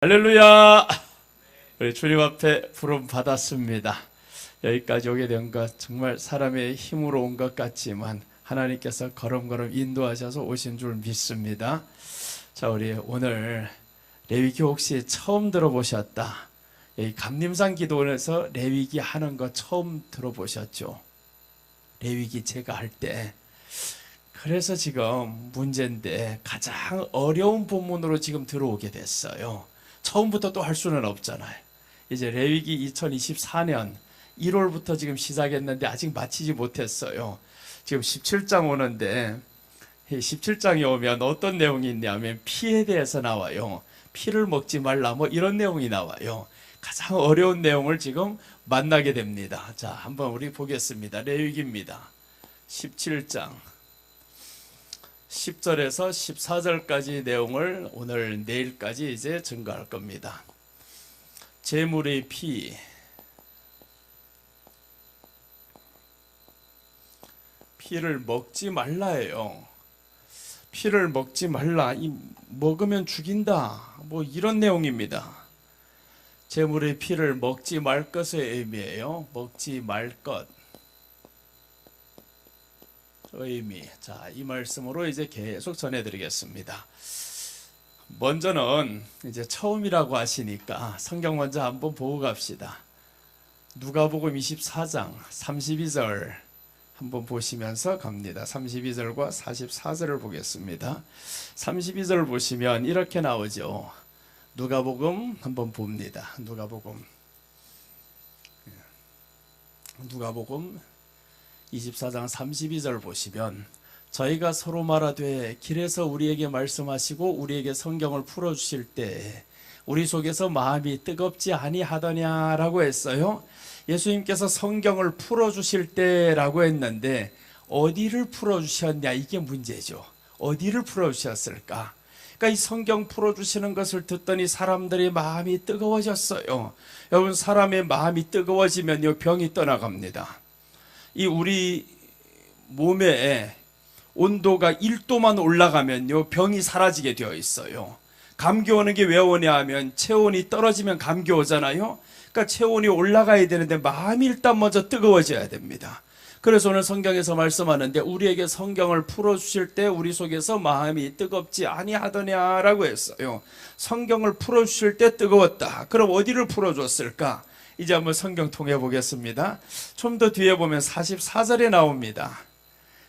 할렐루야! 우리 주님 앞에 부름 받았습니다. 여기까지 오게 된 것 정말 사람의 힘으로 온 것 같지만 하나님께서 걸음걸음 인도하셔서 오신 줄 믿습니다. 자, 우리 오늘 레위기 혹시 처음 들어보셨다. 여기 감림산 기도원에서 레위기 하는 거 처음 들어보셨죠? 레위기 제가 할 때. 그래서 지금 문제인데 가장 어려운 본문으로 지금 들어오게 됐어요. 처음부터 또 할 수는 없잖아요. 이제 레위기 2024년 1월부터 지금 시작했는데 아직 마치지 못했어요. 지금 17장 오는데 17장이 오면 어떤 내용이 있냐면 피에 대해서 나와요. 피를 먹지 말라 뭐 이런 내용이 나와요. 가장 어려운 내용을 지금 만나게 됩니다. 자, 한번 우리 보겠습니다. 레위기입니다. 17장 10절에서 14절까지 내용을 오늘 내일까지 이제 증거할 겁니다. 제물의 피, 피를 먹지 말라예요. 피를 먹지 말라, 먹으면 죽인다, 뭐 이런 내용입니다. 제물의 피를 먹지 말 것의 의미예요. 먹지 말 것. 의미. 자, 이 말씀으로 이제 계속 전해드리겠습니다. 먼저는 이제 처음이라고 하시니까 성경 먼저 한번 보고 갑시다. 누가복음 24장 32절 한번 보시면서 갑니다. 32절과 44절을 보겠습니다. 32절 보시면 이렇게 나오죠. 누가복음 한번 봅니다. 누가복음 24장 32절 보시면 저희가 서로 말하되 길에서 우리에게 말씀하시고 우리에게 성경을 풀어주실 때 우리 속에서 마음이 뜨겁지 아니하더냐라고 했어요. 예수님께서 성경을 풀어주실 때라고 했는데 어디를 풀어주셨냐, 이게 문제죠. 어디를 풀어주셨을까? 그러니까 이 성경 풀어주시는 것을 듣더니 사람들의 마음이 뜨거워졌어요. 여러분, 사람의 마음이 뜨거워지면요 병이 떠나갑니다. 이 우리 몸에 온도가 1도만 올라가면요 병이 사라지게 되어 있어요. 감기 오는 게 왜 오냐 하면 체온이 떨어지면 감기 오잖아요. 그러니까 체온이 올라가야 되는데 마음이 일단 먼저 뜨거워져야 됩니다. 그래서 오늘 성경에서 말씀하는데 우리에게 성경을 풀어주실 때 우리 속에서 마음이 뜨겁지 아니하더냐라고 했어요. 성경을 풀어주실 때 뜨거웠다. 그럼 어디를 풀어줬을까? 이제 한번 성경 통해 보겠습니다. 좀 더 뒤에 보면 44절에 나옵니다.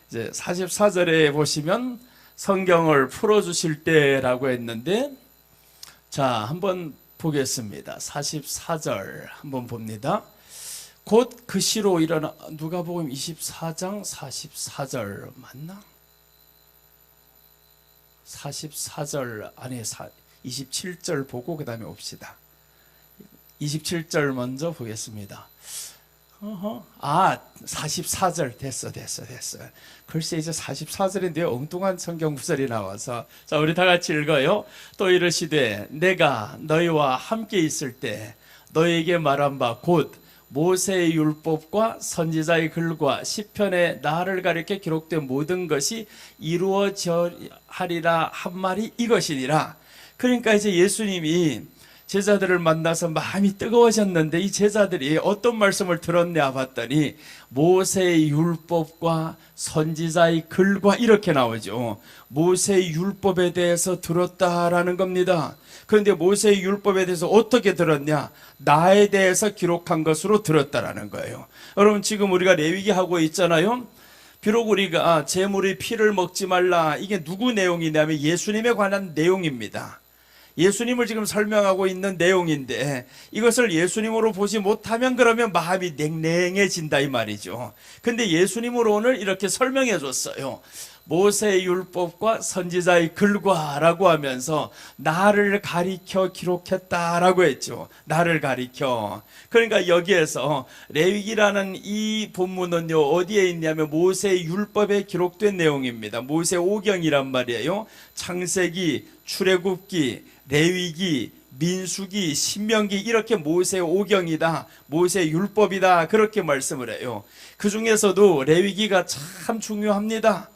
이제 44절에 보시면 성경을 풀어주실 때라고 했는데, 자, 한번 보겠습니다. 44절 한번 봅니다. 곧 그 시로 일어나, 누가복음 24장 44절 맞나? 44절 안에 27절 보고 그 다음에 옵시다. 27절 먼저 보겠습니다. 44절 됐어. 글쎄 이제 44절인데 엉뚱한 성경 구절이 나와서, 자, 우리 다 같이 읽어요. 또 이르시되 내가 너희와 함께 있을 때 너희에게 말한 바 곧 모세의 율법과 선지자의 글과 시편에 나를 가리켜 기록된 모든 것이 이루어져 하리라 한 말이 이것이니라. 그러니까 이제 예수님이 제자들을 만나서 마음이 뜨거워졌는데 이 제자들이 어떤 말씀을 들었냐 봤더니 모세의 율법과 선지자의 글과 이렇게 나오죠. 모세의 율법에 대해서 들었다라는 겁니다. 그런데 모세의 율법에 대해서 어떻게 들었냐? 나에 대해서 기록한 것으로 들었다라는 거예요. 여러분, 지금 우리가 레위기 하고 있잖아요. 비록 우리가 제물의 피를 먹지 말라, 이게 누구 내용이냐면 예수님에 관한 내용입니다. 예수님을 지금 설명하고 있는 내용인데 이것을 예수님으로 보지 못하면 그러면 마음이 냉랭해진다 이 말이죠. 근데 예수님으로 오늘 이렇게 설명해 줬어요. 모세의 율법과 선지자의 글과 라고 하면서 나를 가리켜 기록했다라고 했죠. 나를 가리켜. 그러니까 여기에서 레위기라는 이 본문은요 어디에 있냐면 모세의 율법에 기록된 내용입니다. 모세 오경이란 말이에요. 창세기, 출애굽기, 레위기, 민수기, 신명기, 이렇게 모세의 오경이다, 모세의 율법이다, 그렇게 말씀을 해요. 그 중에서도 레위기가 참 중요합니다.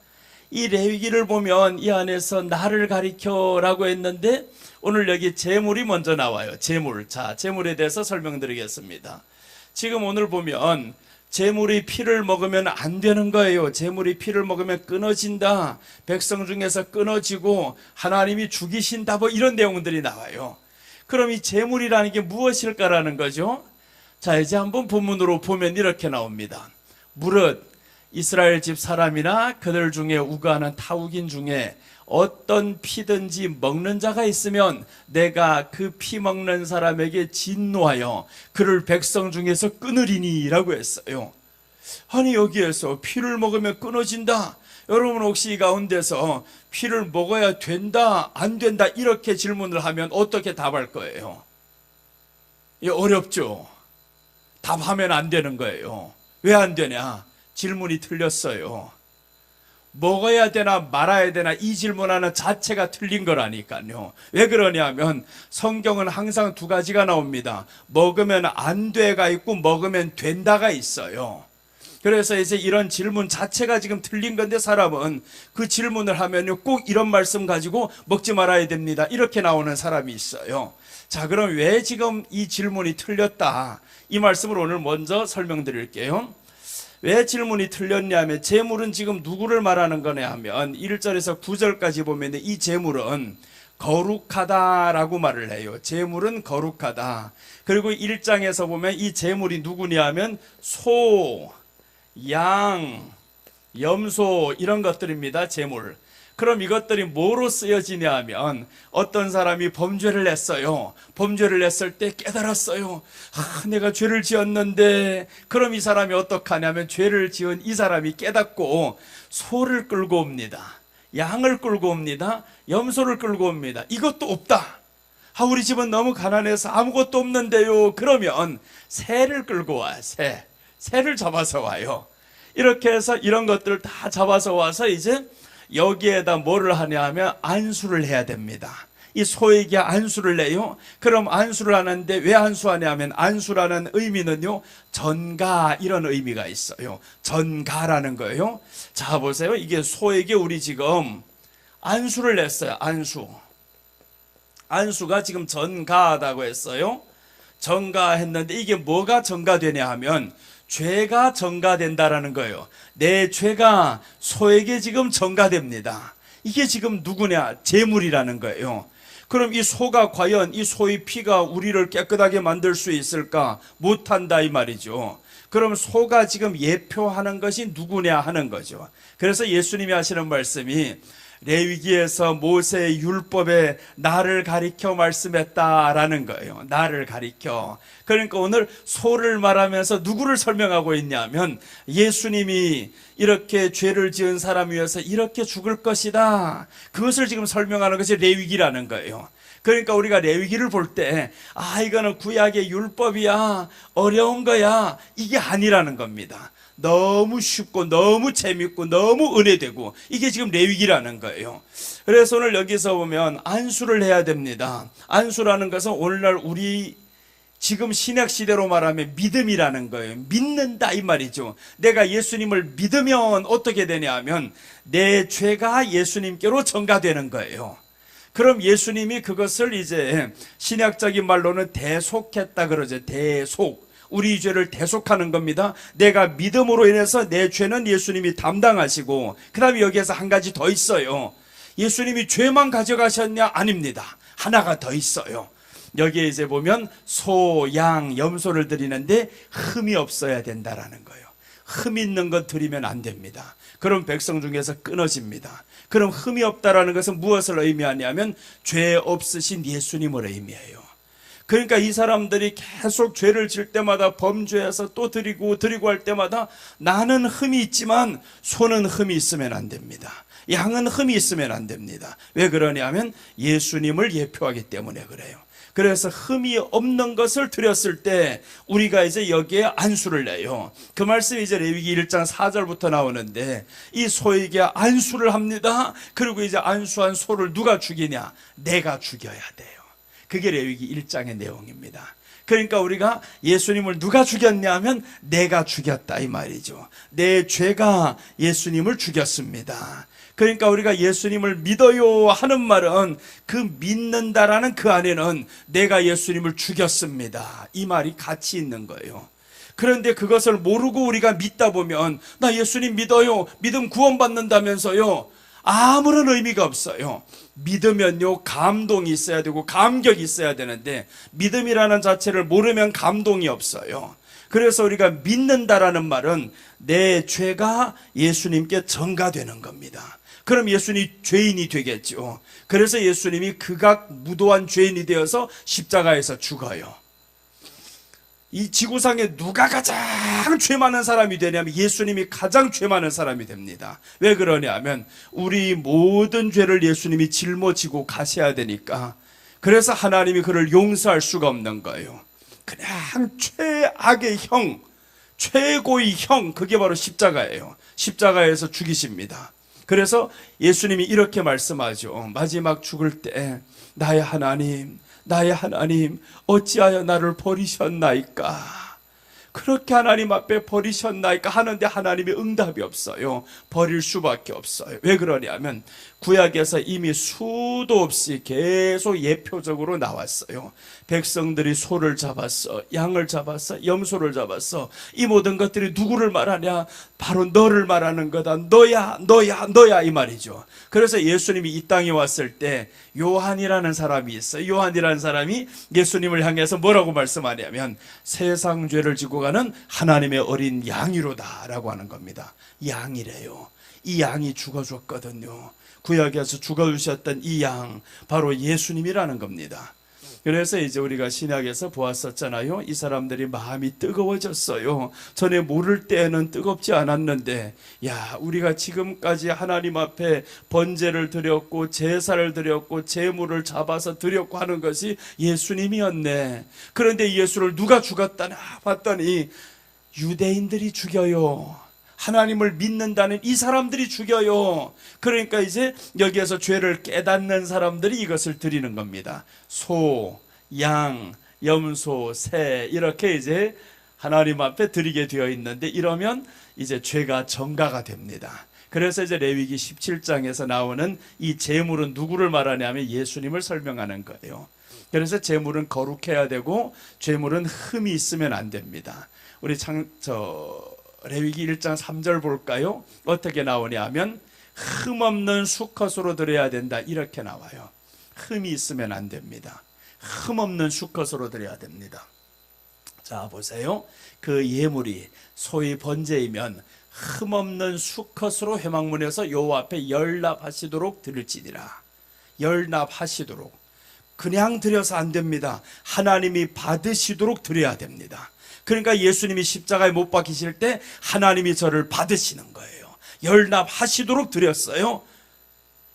이 레위기를 보면 이 안에서 나를 가리켜라고 했는데 오늘 여기 제물이 먼저 나와요. 제물. 자, 제물에 대해서 설명드리겠습니다. 지금 오늘 보면 제물이 피를 먹으면 안 되는 거예요. 제물이 피를 먹으면 끊어진다. 백성 중에서 끊어지고 하나님이 죽이신다. 뭐 이런 내용들이 나와요. 그럼 이 제물이라는 게 무엇일까라는 거죠. 자, 이제 한번 본문으로 보면 이렇게 나옵니다. 무릇 이스라엘 집 사람이나 그들 중에 우거하는 타국인 중에 어떤 피든지 먹는 자가 있으면 내가 그 피 먹는 사람에게 진노하여 그를 백성 중에서 끊으리니 라고 했어요. 아니, 여기에서 피를 먹으면 끊어진다. 여러분 혹시 이 가운데서 피를 먹어야 된다 안 된다 이렇게 질문을 하면 어떻게 답할 거예요? 어렵죠. 답하면 안 되는 거예요. 왜 안 되냐? 질문이 틀렸어요. 먹어야 되나 말아야 되나 이 질문하는 자체가 틀린 거라니까요. 왜 그러냐면 성경은 항상 두 가지가 나옵니다. 먹으면 안 돼가 있고 먹으면 된다가 있어요. 그래서 이제 이런 질문 자체가 지금 틀린 건데 사람은 그 질문을 하면요 꼭 이런 말씀 가지고 먹지 말아야 됩니다 이렇게 나오는 사람이 있어요. 자, 그럼 왜 지금 이 질문이 틀렸다? 이 말씀을 오늘 먼저 설명드릴게요. 왜 질문이 틀렸냐면 제물은 지금 누구를 말하는 거냐 하면 1절에서 9절까지 보면 이 제물은 거룩하다라고 말을 해요. 제물은 거룩하다. 그리고 1장에서 보면 이 제물이 누구냐 하면 소, 양, 염소 이런 것들입니다. 제물. 그럼 이것들이 뭐로 쓰여지냐 하면 어떤 사람이 범죄를 했어요. 범죄를 했을 때 깨달았어요. 내가 죄를 지었는데. 그럼 이 사람이 어떡하냐면 죄를 지은 이 사람이 깨닫고 소를 끌고 옵니다. 양을 끌고 옵니다. 염소를 끌고 옵니다. 이것도 없다. 우리 집은 너무 가난해서 아무것도 없는데요. 그러면 새를 끌고 와요. 새를 잡아서 와요. 이렇게 해서 이런 것들을 다 잡아서 와서 이제 여기에다 뭐를 하냐 하면 안수를 해야 됩니다. 이 소에게 안수를 내요. 그럼 안수를 하는데 왜 안수하냐 하면 안수라는 의미는요 전가 이런 의미가 있어요. 전가라는 거예요. 자, 보세요. 이게 소에게 우리 지금 안수를 냈어요. 안수가 지금 전가하다고 했어요. 전가했는데 이게 뭐가 전가되냐 하면 죄가 전가된다라는 거예요. 내 죄가 소에게 지금 전가됩니다. 이게 지금 누구냐? 제물이라는 거예요. 그럼 이 소가 과연 이 소의 피가 우리를 깨끗하게 만들 수 있을까? 못한다 이 말이죠. 그럼 소가 지금 예표하는 것이 누구냐 하는 거죠. 그래서 예수님이 하시는 말씀이 레위기에서 모세의 율법에 나를 가리켜 말씀했다라는 거예요. 나를 가리켜. 그러니까 오늘 소를 말하면서 누구를 설명하고 있냐면 예수님이 이렇게 죄를 지은 사람 위해서 이렇게 죽을 것이다. 그것을 지금 설명하는 것이 레위기라는 거예요. 그러니까 우리가 레위기를 볼 때 이거는 구약의 율법이야, 어려운 거야, 이게 아니라는 겁니다. 너무 쉽고 너무 재밌고 너무 은혜되고 이게 지금 레위기라는 거예요. 그래서 오늘 여기서 보면 안수를 해야 됩니다. 안수라는 것은 오늘날 우리 지금 신약 시대로 말하면 믿음이라는 거예요. 믿는다 이 말이죠. 내가 예수님을 믿으면 어떻게 되냐 하면 내 죄가 예수님께로 전가되는 거예요. 그럼 예수님이 그것을 이제 신약적인 말로는 대속했다 그러죠. 대속. 우리 죄를 대속하는 겁니다. 내가 믿음으로 인해서 내 죄는 예수님이 담당하시고, 그 다음에 여기에서 한 가지 더 있어요. 예수님이 죄만 가져가셨냐? 아닙니다. 하나가 더 있어요. 여기에 이제 보면 소, 양, 염소를 드리는데 흠이 없어야 된다라는 거예요. 흠 있는 것 드리면 안 됩니다. 그럼 백성 중에서 끊어집니다. 그럼 흠이 없다라는 것은 무엇을 의미하냐면 죄 없으신 예수님을 의미해요. 그러니까 이 사람들이 계속 죄를 질 때마다 범죄해서 또 드리고 할 때마다 나는 흠이 있지만 소는 흠이 있으면 안 됩니다. 양은 흠이 있으면 안 됩니다. 왜 그러냐면 예수님을 예표하기 때문에 그래요. 그래서 흠이 없는 것을 드렸을 때 우리가 이제 여기에 안수를 내요. 그 말씀이 이제 레위기 1장 4절부터 나오는데 이 소에게 안수를 합니다. 그리고 이제 안수한 소를 누가 죽이냐? 내가 죽여야 돼요. 그게 레위기 1장의 내용입니다. 그러니까 우리가 예수님을 누가 죽였냐 하면 내가 죽였다 이 말이죠. 내 죄가 예수님을 죽였습니다. 그러니까 우리가 예수님을 믿어요 하는 말은 그 믿는다라는 그 안에는 내가 예수님을 죽였습니다 이 말이 같이 있는 거예요. 그런데 그것을 모르고 우리가 믿다 보면 나 예수님 믿어요, 믿음 구원받는다면서요, 아무런 의미가 없어요. 믿으면요 감동이 있어야 되고 감격이 있어야 되는데 믿음이라는 자체를 모르면 감동이 없어요. 그래서 우리가 믿는다라는 말은 내 죄가 예수님께 전가되는 겁니다. 그럼 예수님이 죄인이 되겠죠. 그래서 예수님이 극악 무도한 죄인이 되어서 십자가에서 죽어요. 이 지구상에 누가 가장 죄 많은 사람이 되냐면 예수님이 가장 죄 많은 사람이 됩니다. 왜 그러냐면 우리 모든 죄를 예수님이 짊어지고 가셔야 되니까. 그래서 하나님이 그를 용서할 수가 없는 거예요. 그냥 최악의 형, 최고의 형, 그게 바로 십자가예요. 십자가에서 죽이십니다. 그래서 예수님이 이렇게 말씀하죠. 마지막 죽을 때 나의 하나님, 나의 하나님 어찌하여 나를 버리셨나이까. 그렇게 하나님 앞에 버리셨나이까 하는데 하나님의 응답이 없어요. 버릴 수밖에 없어요. 왜 그러냐면 구약에서 이미 수도 없이 계속 예표적으로 나왔어요. 백성들이 소를 잡았어, 양을 잡았어, 염소를 잡았어. 이 모든 것들이 누구를 말하냐? 바로 너를 말하는 거다. 너야, 너야, 너야 이 말이죠. 그래서 예수님이 이 땅에 왔을 때 요한이라는 사람이 있어요. 요한이라는 사람이 예수님을 향해서 뭐라고 말씀하냐면 세상 죄를 지고 가는 하나님의 어린 양이로다 라고 하는 겁니다. 양이래요. 이 양이 죽어줬거든요. 구약에서 죽어주셨던 이 양 바로 예수님이라는 겁니다. 그래서 이제 우리가 신약에서 보았었잖아요. 이 사람들이 마음이 뜨거워졌어요. 전에 모를 때에는 뜨겁지 않았는데 야, 우리가 지금까지 하나님 앞에 번제를 드렸고 제사를 드렸고 제물을 잡아서 드렸고 하는 것이 예수님이었네. 그런데 예수를 누가 죽었다나 봤더니 유대인들이 죽여요. 하나님을 믿는다는 이 사람들이 죽여요. 그러니까 이제 여기에서 죄를 깨닫는 사람들이 이것을 드리는 겁니다. 소, 양, 염소, 새 이렇게 이제 하나님 앞에 드리게 되어 있는데 이러면 이제 죄가 전가가 됩니다. 그래서 이제 레위기 17장에서 나오는 이 제물은 누구를 말하냐면 예수님을 설명하는 거예요. 그래서 제물은 거룩해야 되고 제물은 흠이 있으면 안 됩니다. 우리 레위기 1장 3절 볼까요? 어떻게 나오냐 하면 흠없는 수컷으로 드려야 된다 이렇게 나와요. 흠이 있으면 안 됩니다. 흠없는 수컷으로 드려야 됩니다. 자 보세요. 그 예물이 소위 번제이면 흠없는 수컷으로 회막문에서 여호와 앞에 열납하시도록 드릴지니라. 열납하시도록. 그냥 드려서 안 됩니다. 하나님이 받으시도록 드려야 됩니다. 그러니까 예수님이 십자가에 못 박히실 때 하나님이 저를 받으시는 거예요. 열납하시도록 드렸어요.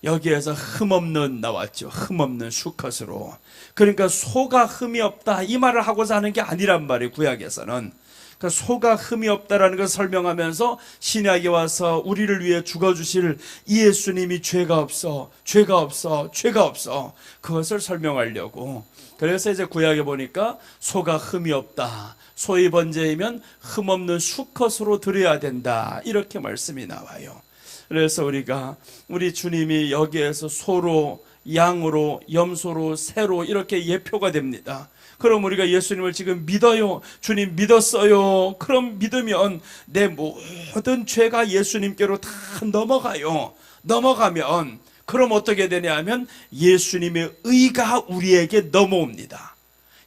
여기에서 흠없는 나왔죠. 흠없는 수컷으로. 그러니까 소가 흠이 없다 이 말을 하고자 하는 게 아니란 말이에요. 구약에서는. 그러니까 소가 흠이 없다라는 것을 설명하면서 신약에 와서 우리를 위해 죽어주실 이 예수님이 죄가 없어, 죄가 없어, 죄가 없어 그것을 설명하려고. 그래서 이제 구약에 보니까 소가 흠이 없다. 소의 번제이면 흠없는 수컷으로 드려야 된다 이렇게 말씀이 나와요. 그래서 우리가 우리 주님이 여기에서 소로, 양으로, 염소로, 새로 이렇게 예표가 됩니다. 그럼 우리가 예수님을 지금 믿어요. 주님 믿었어요. 그럼 믿으면 내 모든 죄가 예수님께로 다 넘어가요. 넘어가면 그럼 어떻게 되냐 하면 예수님의 의가 우리에게 넘어옵니다.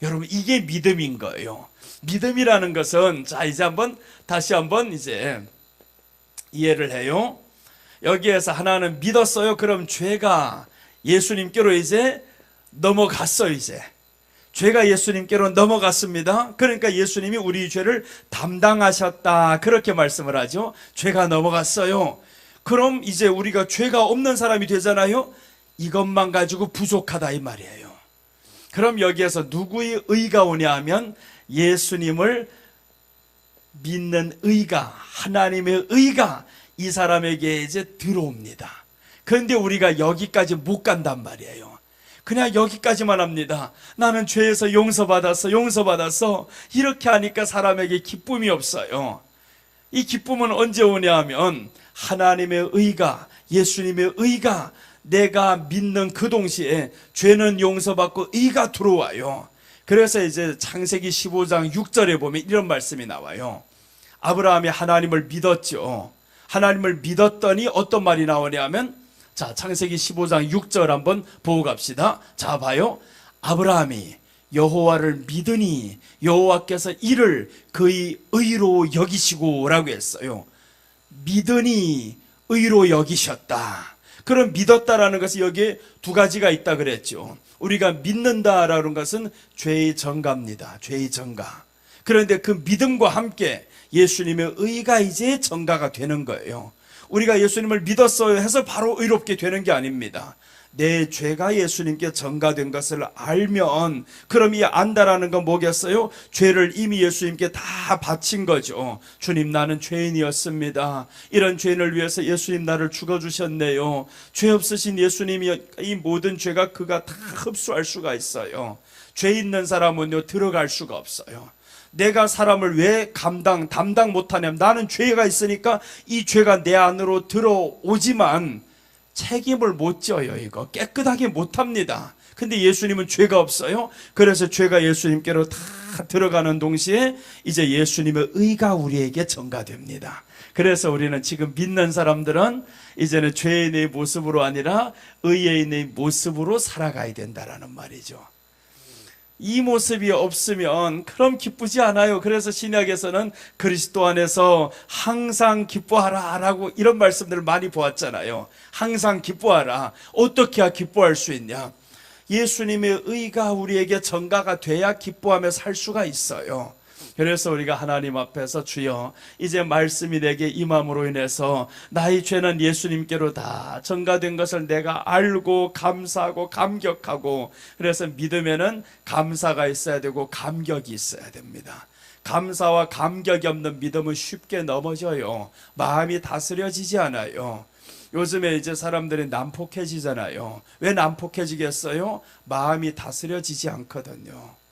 여러분 이게 믿음인 거예요. 믿음이라는 것은 자 이제 다시 한번 이제 이해를 해요. 여기에서 하나는 믿었어요. 그럼 죄가 예수님께로 이제 넘어갔어요. 이제 죄가 예수님께로 넘어갔습니다. 그러니까 예수님이 우리 죄를 담당하셨다 그렇게 말씀을 하죠. 죄가 넘어갔어요. 그럼 이제 우리가 죄가 없는 사람이 되잖아요. 이것만 가지고 부족하다 이 말이에요. 그럼 여기에서 누구의 의가 오냐 하면 예수님을 믿는 의가, 하나님의 의가 이 사람에게 이제 들어옵니다. 그런데 우리가 여기까지 못 간단 말이에요. 그냥 여기까지만 합니다. 나는 죄에서 용서받았어. 이렇게 하니까 사람에게 기쁨이 없어요. 이 기쁨은 언제 오냐 하면 하나님의 의가, 예수님의 의가 내가 믿는 그 동시에 죄는 용서받고 의가 들어와요. 그래서 이제 창세기 15장 6절에 보면 이런 말씀이 나와요. 아브라함이 하나님을 믿었죠. 하나님을 믿었더니 어떤 말이 나오냐 하면, 자, 창세기 15장 6절 한번 보고 갑시다. 자, 봐요. 아브라함이 여호와를 믿으니 여호와께서 이를 그의 의로 여기시고 라고 했어요. 믿으니 의로 여기셨다. 그럼 믿었다라는 것은 여기에 두 가지가 있다 그랬죠. 우리가 믿는다라는 것은 죄의 전가입니다. 죄의 전가. 그런데 그 믿음과 함께 예수님의 의가 이제 전가가 되는 거예요. 우리가 예수님을 믿었어요 해서 바로 의롭게 되는 게 아닙니다. 내 죄가 예수님께 전가된 것을 알면, 그럼 이 안다라는 건 뭐겠어요? 죄를 이미 예수님께 다 바친 거죠. 주님, 나는 죄인이었습니다. 이런 죄인을 위해서 예수님 나를 죽어주셨네요. 죄 없으신 예수님이 이 모든 죄가 그가 다 흡수할 수가 있어요. 죄 있는 사람은요 들어갈 수가 없어요. 내가 사람을 왜 담당 못하냐면, 나는 죄가 있으니까 이 죄가 내 안으로 들어오지만 책임을 못 져요. 이거 깨끗하게 못합니다. 근데 예수님은 죄가 없어요. 그래서 죄가 예수님께로 다 들어가는 동시에 이제 예수님의 의가 우리에게 전가됩니다. 그래서 우리는 지금 믿는 사람들은 이제는 죄인의 모습으로 아니라 의인의 모습으로 살아가야 된다라는 말이죠. 이 모습이 없으면 그럼 기쁘지 않아요. 그래서 신약에서는 그리스도 안에서 항상 기뻐하라 라고 이런 말씀들을 많이 보았잖아요. 항상 기뻐하라. 어떻게 기뻐할 수 있냐? 예수님의 의가 우리에게 전가가 돼야 기뻐하며 살 수가 있어요. 그래서 우리가 하나님 앞에서 주여, 이제 말씀이 내게 임함으로 인해서 나의 죄는 예수님께로 다 전가된 것을 내가 알고 감사하고 감격하고, 그래서 믿음에는 감사가 있어야 되고 감격이 있어야 됩니다. 감사와 감격이 없는 믿음은 쉽게 넘어져요. 마음이 다스려지지 않아요. 요즘에 이제 사람들이 난폭해지잖아요. 왜 난폭해지겠어요? 마음이 다스려지지 않거든요.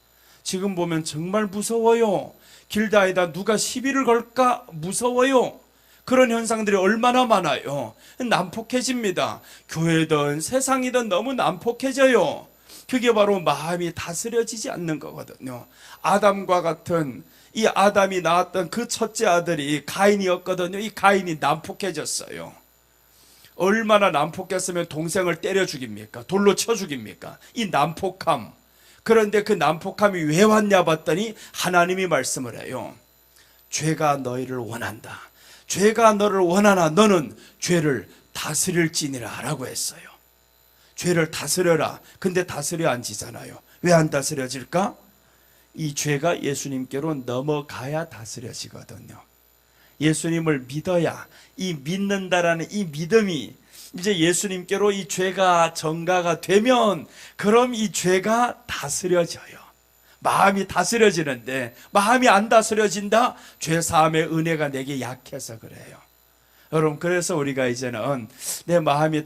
지금 보면 정말 무서워요. 길 다니다 누가 시비를 걸까 무서워요. 그런 현상들이 얼마나 많아요. 난폭해집니다. 교회든 세상이든 너무 난폭해져요. 그게 바로 마음이 다스려지지 않는 거거든요. 아담과 같은, 이 아담이 낳았던 그 첫째 아들이 가인이었거든요. 이 가인이 난폭해졌어요. 얼마나 난폭했으면 동생을 때려 죽입니까? 돌로 쳐 죽입니까? 이 난폭함. 그런데 그 난폭함이 왜 왔냐 봤더니 하나님이 말씀을 해요. 죄가 너희를 원한다. 죄가 너를 원하나 너는 죄를 다스릴지니라 라고 했어요. 죄를 다스려라. 근데 다스려 앉히잖아요. 왜 안 다스려질까? 이 죄가 예수님께로 넘어가야 다스려지거든요. 예수님을 믿어야, 이 믿는다라는 이 믿음이 이제 예수님께로 이 죄가 전가가 되면, 그럼 이 죄가 다스려져요. 마음이 다스려지는데, 마음이 안 다스려진다? 죄 사함의 은혜가 내게 약해서 그래요. 여러분, 그래서 우리가 이제는 내 마음이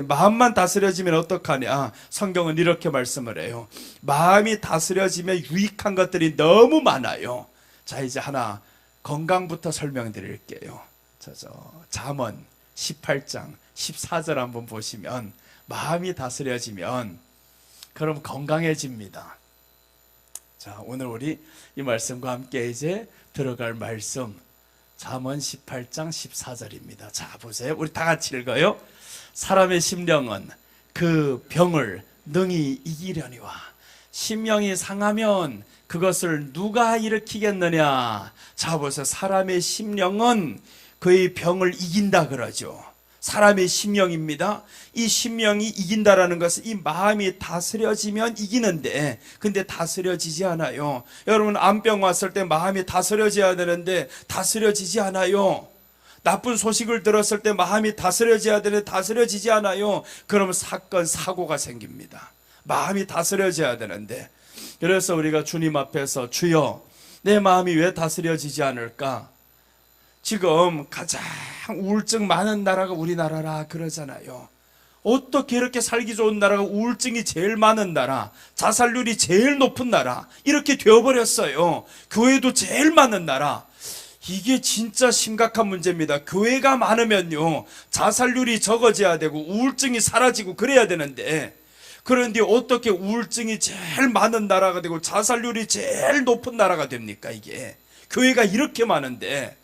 마음만 다스려지면 어떡하냐? 성경은 이렇게 말씀을 해요. 마음이 다스려지면 유익한 것들이 너무 많아요. 자, 이제 하나 건강부터 설명드릴게요. 잠언 18장 14절 한번 보시면, 마음이 다스려지면 그럼 건강해집니다. 자, 오늘 우리 이 말씀과 함께 이제 들어갈 말씀, 잠언 18장 14절입니다. 자, 보세요. 우리 다 같이 읽어요. 사람의 심령은 그 병을 능히 이기려니와 심령이 상하면 그것을 누가 일으키겠느냐. 자, 보세요. 사람의 심령은 그의 병을 이긴다 그러죠. 사람의 심령입니다. 이 심령이 이긴다라는 것은 이 마음이 다스려지면 이기는데, 근데 다스려지지 않아요. 여러분, 암병 왔을 때 마음이 다스려져야 되는데 다스려지지 않아요. 나쁜 소식을 들었을 때 마음이 다스려져야 되는데 다스려지지 않아요. 그러면 사건, 사고가 생깁니다. 마음이 다스려져야 되는데. 그래서 우리가 주님 앞에서 주여, 내 마음이 왜 다스려지지 않을까? 지금 가장 우울증 많은 나라가 우리나라라 그러잖아요. 어떻게 이렇게 살기 좋은 나라가 우울증이 제일 많은 나라, 자살률이 제일 높은 나라 이렇게 되어버렸어요. 교회도 제일 많은 나라. 이게 진짜 심각한 문제입니다. 교회가 많으면요 자살률이 적어져야 되고 우울증이 사라지고 그래야 되는데, 그런데 어떻게 우울증이 제일 많은 나라가 되고 자살률이 제일 높은 나라가 됩니까? 이게 교회가 이렇게 많은데.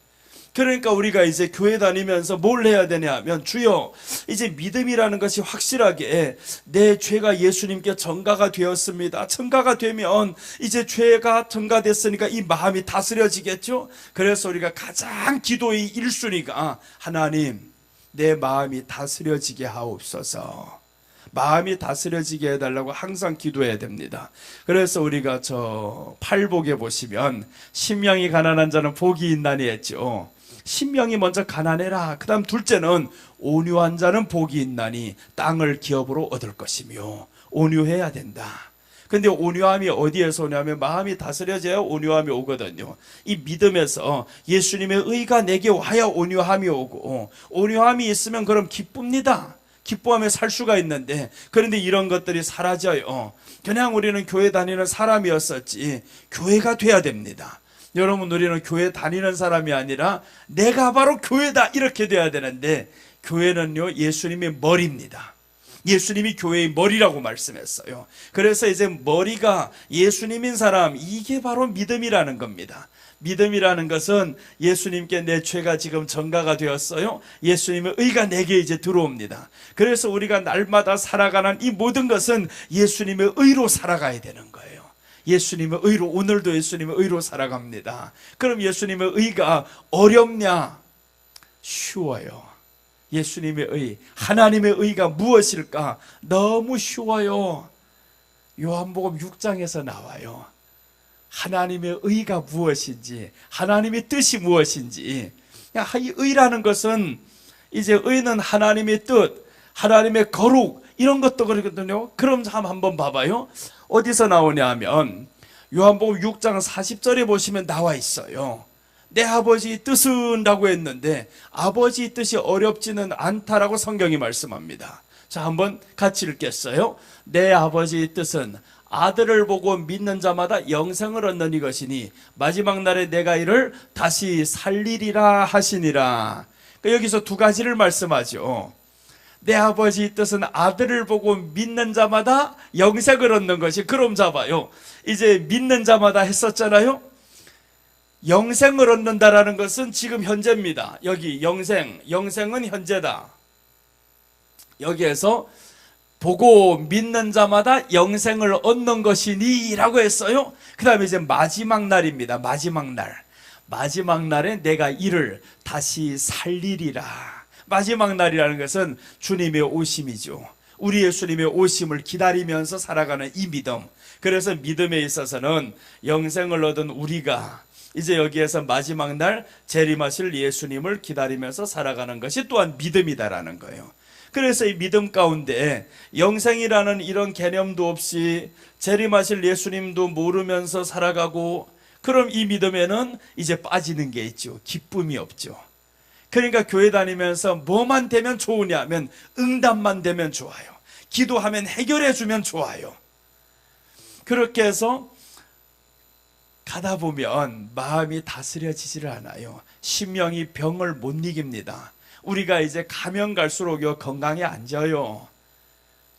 그러니까 우리가 이제 교회 다니면서 뭘 해야 되냐 하면, 주여 이제 믿음이라는 것이 확실하게 내 죄가 예수님께 전가가 되었습니다. 전가가 되면 이제 죄가 전가됐으니까 이 마음이 다스려지겠죠. 그래서 우리가 가장 기도의 1순위가 하나님 내 마음이 다스려지게 하옵소서, 마음이 다스려지게 해달라고 항상 기도해야 됩니다. 그래서 우리가 저 팔복에 보시면 심령이 가난한 자는 복이 있나니 했죠. 심령이 먼저 가난해라. 그 다음 둘째는 온유한 자는 복이 있나니 땅을 기업으로 얻을 것이며, 온유해야 된다. 근데 온유함이 어디에서 오냐면 마음이 다스려져야 온유함이 오거든요. 이 믿음에서 예수님의 의가 내게 와야 온유함이 오고, 온유함이 있으면 그럼 기쁩니다. 기뻐하며 살 수가 있는데, 그런데 이런 것들이 사라져요. 그냥 우리는 교회 다니는 사람이었었지 교회가 돼야 됩니다. 여러분, 우리는 교회 다니는 사람이 아니라 내가 바로 교회다 이렇게 돼야 되는데, 교회는요 예수님의 머리입니다. 예수님이 교회의 머리라고 말씀했어요. 그래서 이제 머리가 예수님인 사람, 이게 바로 믿음이라는 겁니다. 믿음이라는 것은 예수님께 내 죄가 지금 전가가 되었어요. 예수님의 의가 내게 이제 들어옵니다. 그래서 우리가 날마다 살아가는 이 모든 것은 예수님의 의로 살아가야 되는 거예요. 예수님의 의로, 오늘도 예수님의 의로 살아갑니다. 그럼 예수님의 의가 어렵냐? 쉬워요. 예수님의 의, 하나님의 의가 무엇일까? 너무 쉬워요. 요한복음 6장에서 나와요. 하나님의 의가 무엇인지, 하나님의 뜻이 무엇인지. 이 의라는 것은, 이제 의는 하나님의 뜻, 하나님의 거룩, 이런 것도 그러거든요. 그럼 한번 봐봐요. 어디서 나오냐 하면 요한복음 6장 40절에 보시면 나와 있어요. 내 아버지 뜻은 라고 했는데 아버지 뜻이 어렵지는 않다라고 성경이 말씀합니다. 자, 한번 같이 읽겠어요. 내 아버지 뜻은 아들을 보고 믿는 자마다 영생을 얻는 이것이니 마지막 날에 내가 이를 다시 살리리라 하시니라. 여기서 두 가지를 말씀하죠. 내 아버지 뜻은 아들을 보고 믿는 자마다 영생을 얻는 것이, 그럼 잡아요. 이제 믿는 자마다 했었잖아요. 영생을 얻는다라는 것은 지금 현재입니다. 여기 영생은 현재다. 여기에서 보고 믿는 자마다 영생을 얻는 것이니 라고 했어요. 그 다음에 이제 마지막 날입니다. 마지막 날에 내가 이를 다시 살리리라. 마지막 날이라는 것은 주님의 오심이죠. 우리 예수님의 오심을 기다리면서 살아가는 이 믿음. 그래서 믿음에 있어서는 영생을 얻은 우리가 이제 여기에서 마지막 날 재림하실 예수님을 기다리면서 살아가는 것이 또한 믿음이다라는 거예요. 그래서 이 믿음 가운데 영생이라는 이런 개념도 없이 재림하실 예수님도 모르면서 살아가고, 그럼 이 믿음에는 이제 빠지는 게 있죠. 기쁨이 없죠. 그러니까 교회 다니면서 뭐만 되면 좋으냐면 응답만 되면 좋아요. 기도하면 해결해 주면 좋아요. 그렇게 해서 가다 보면 마음이 다스려지질 않아요. 심령이 병을 못 이깁니다. 우리가 이제 가면 갈수록 건강에 안 져요.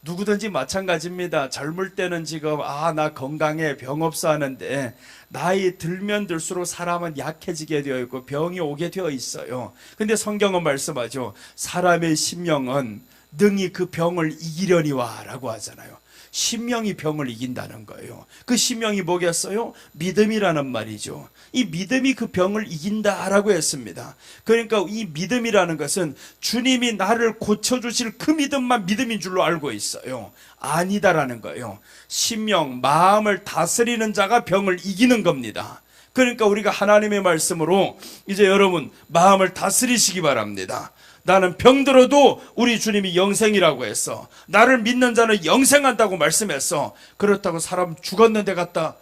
누구든지 마찬가지입니다. 젊을 때는 지금 나 건강해, 병 없어 하는데 나이 들면 들수록 사람은 약해지게 되어 있고 병이 오게 되어 있어요. 근데 성경은 말씀하죠. 사람의 심령은 능히 그 병을 이기려니와 라고 하잖아요. 심령이 병을 이긴다는 거예요. 그 심령이 뭐겠어요? 믿음이라는 말이죠. 이 믿음이 그 병을 이긴다라고 했습니다. 그러니까 이 믿음이라는 것은 주님이 나를 고쳐주실 그 믿음만 믿음인 줄로 알고 있어요. 아니다라는 거예요. 심령, 마음을 다스리는 자가 병을 이기는 겁니다. 그러니까 우리가 하나님의 말씀으로 이제 여러분 마음을 다스리시기 바랍니다. 나는 병들어도 우리 주님이 영생이라고 했어. 나를 믿는 자는 영생한다고 말씀했어. 그렇다고 사람 죽었는데 갖다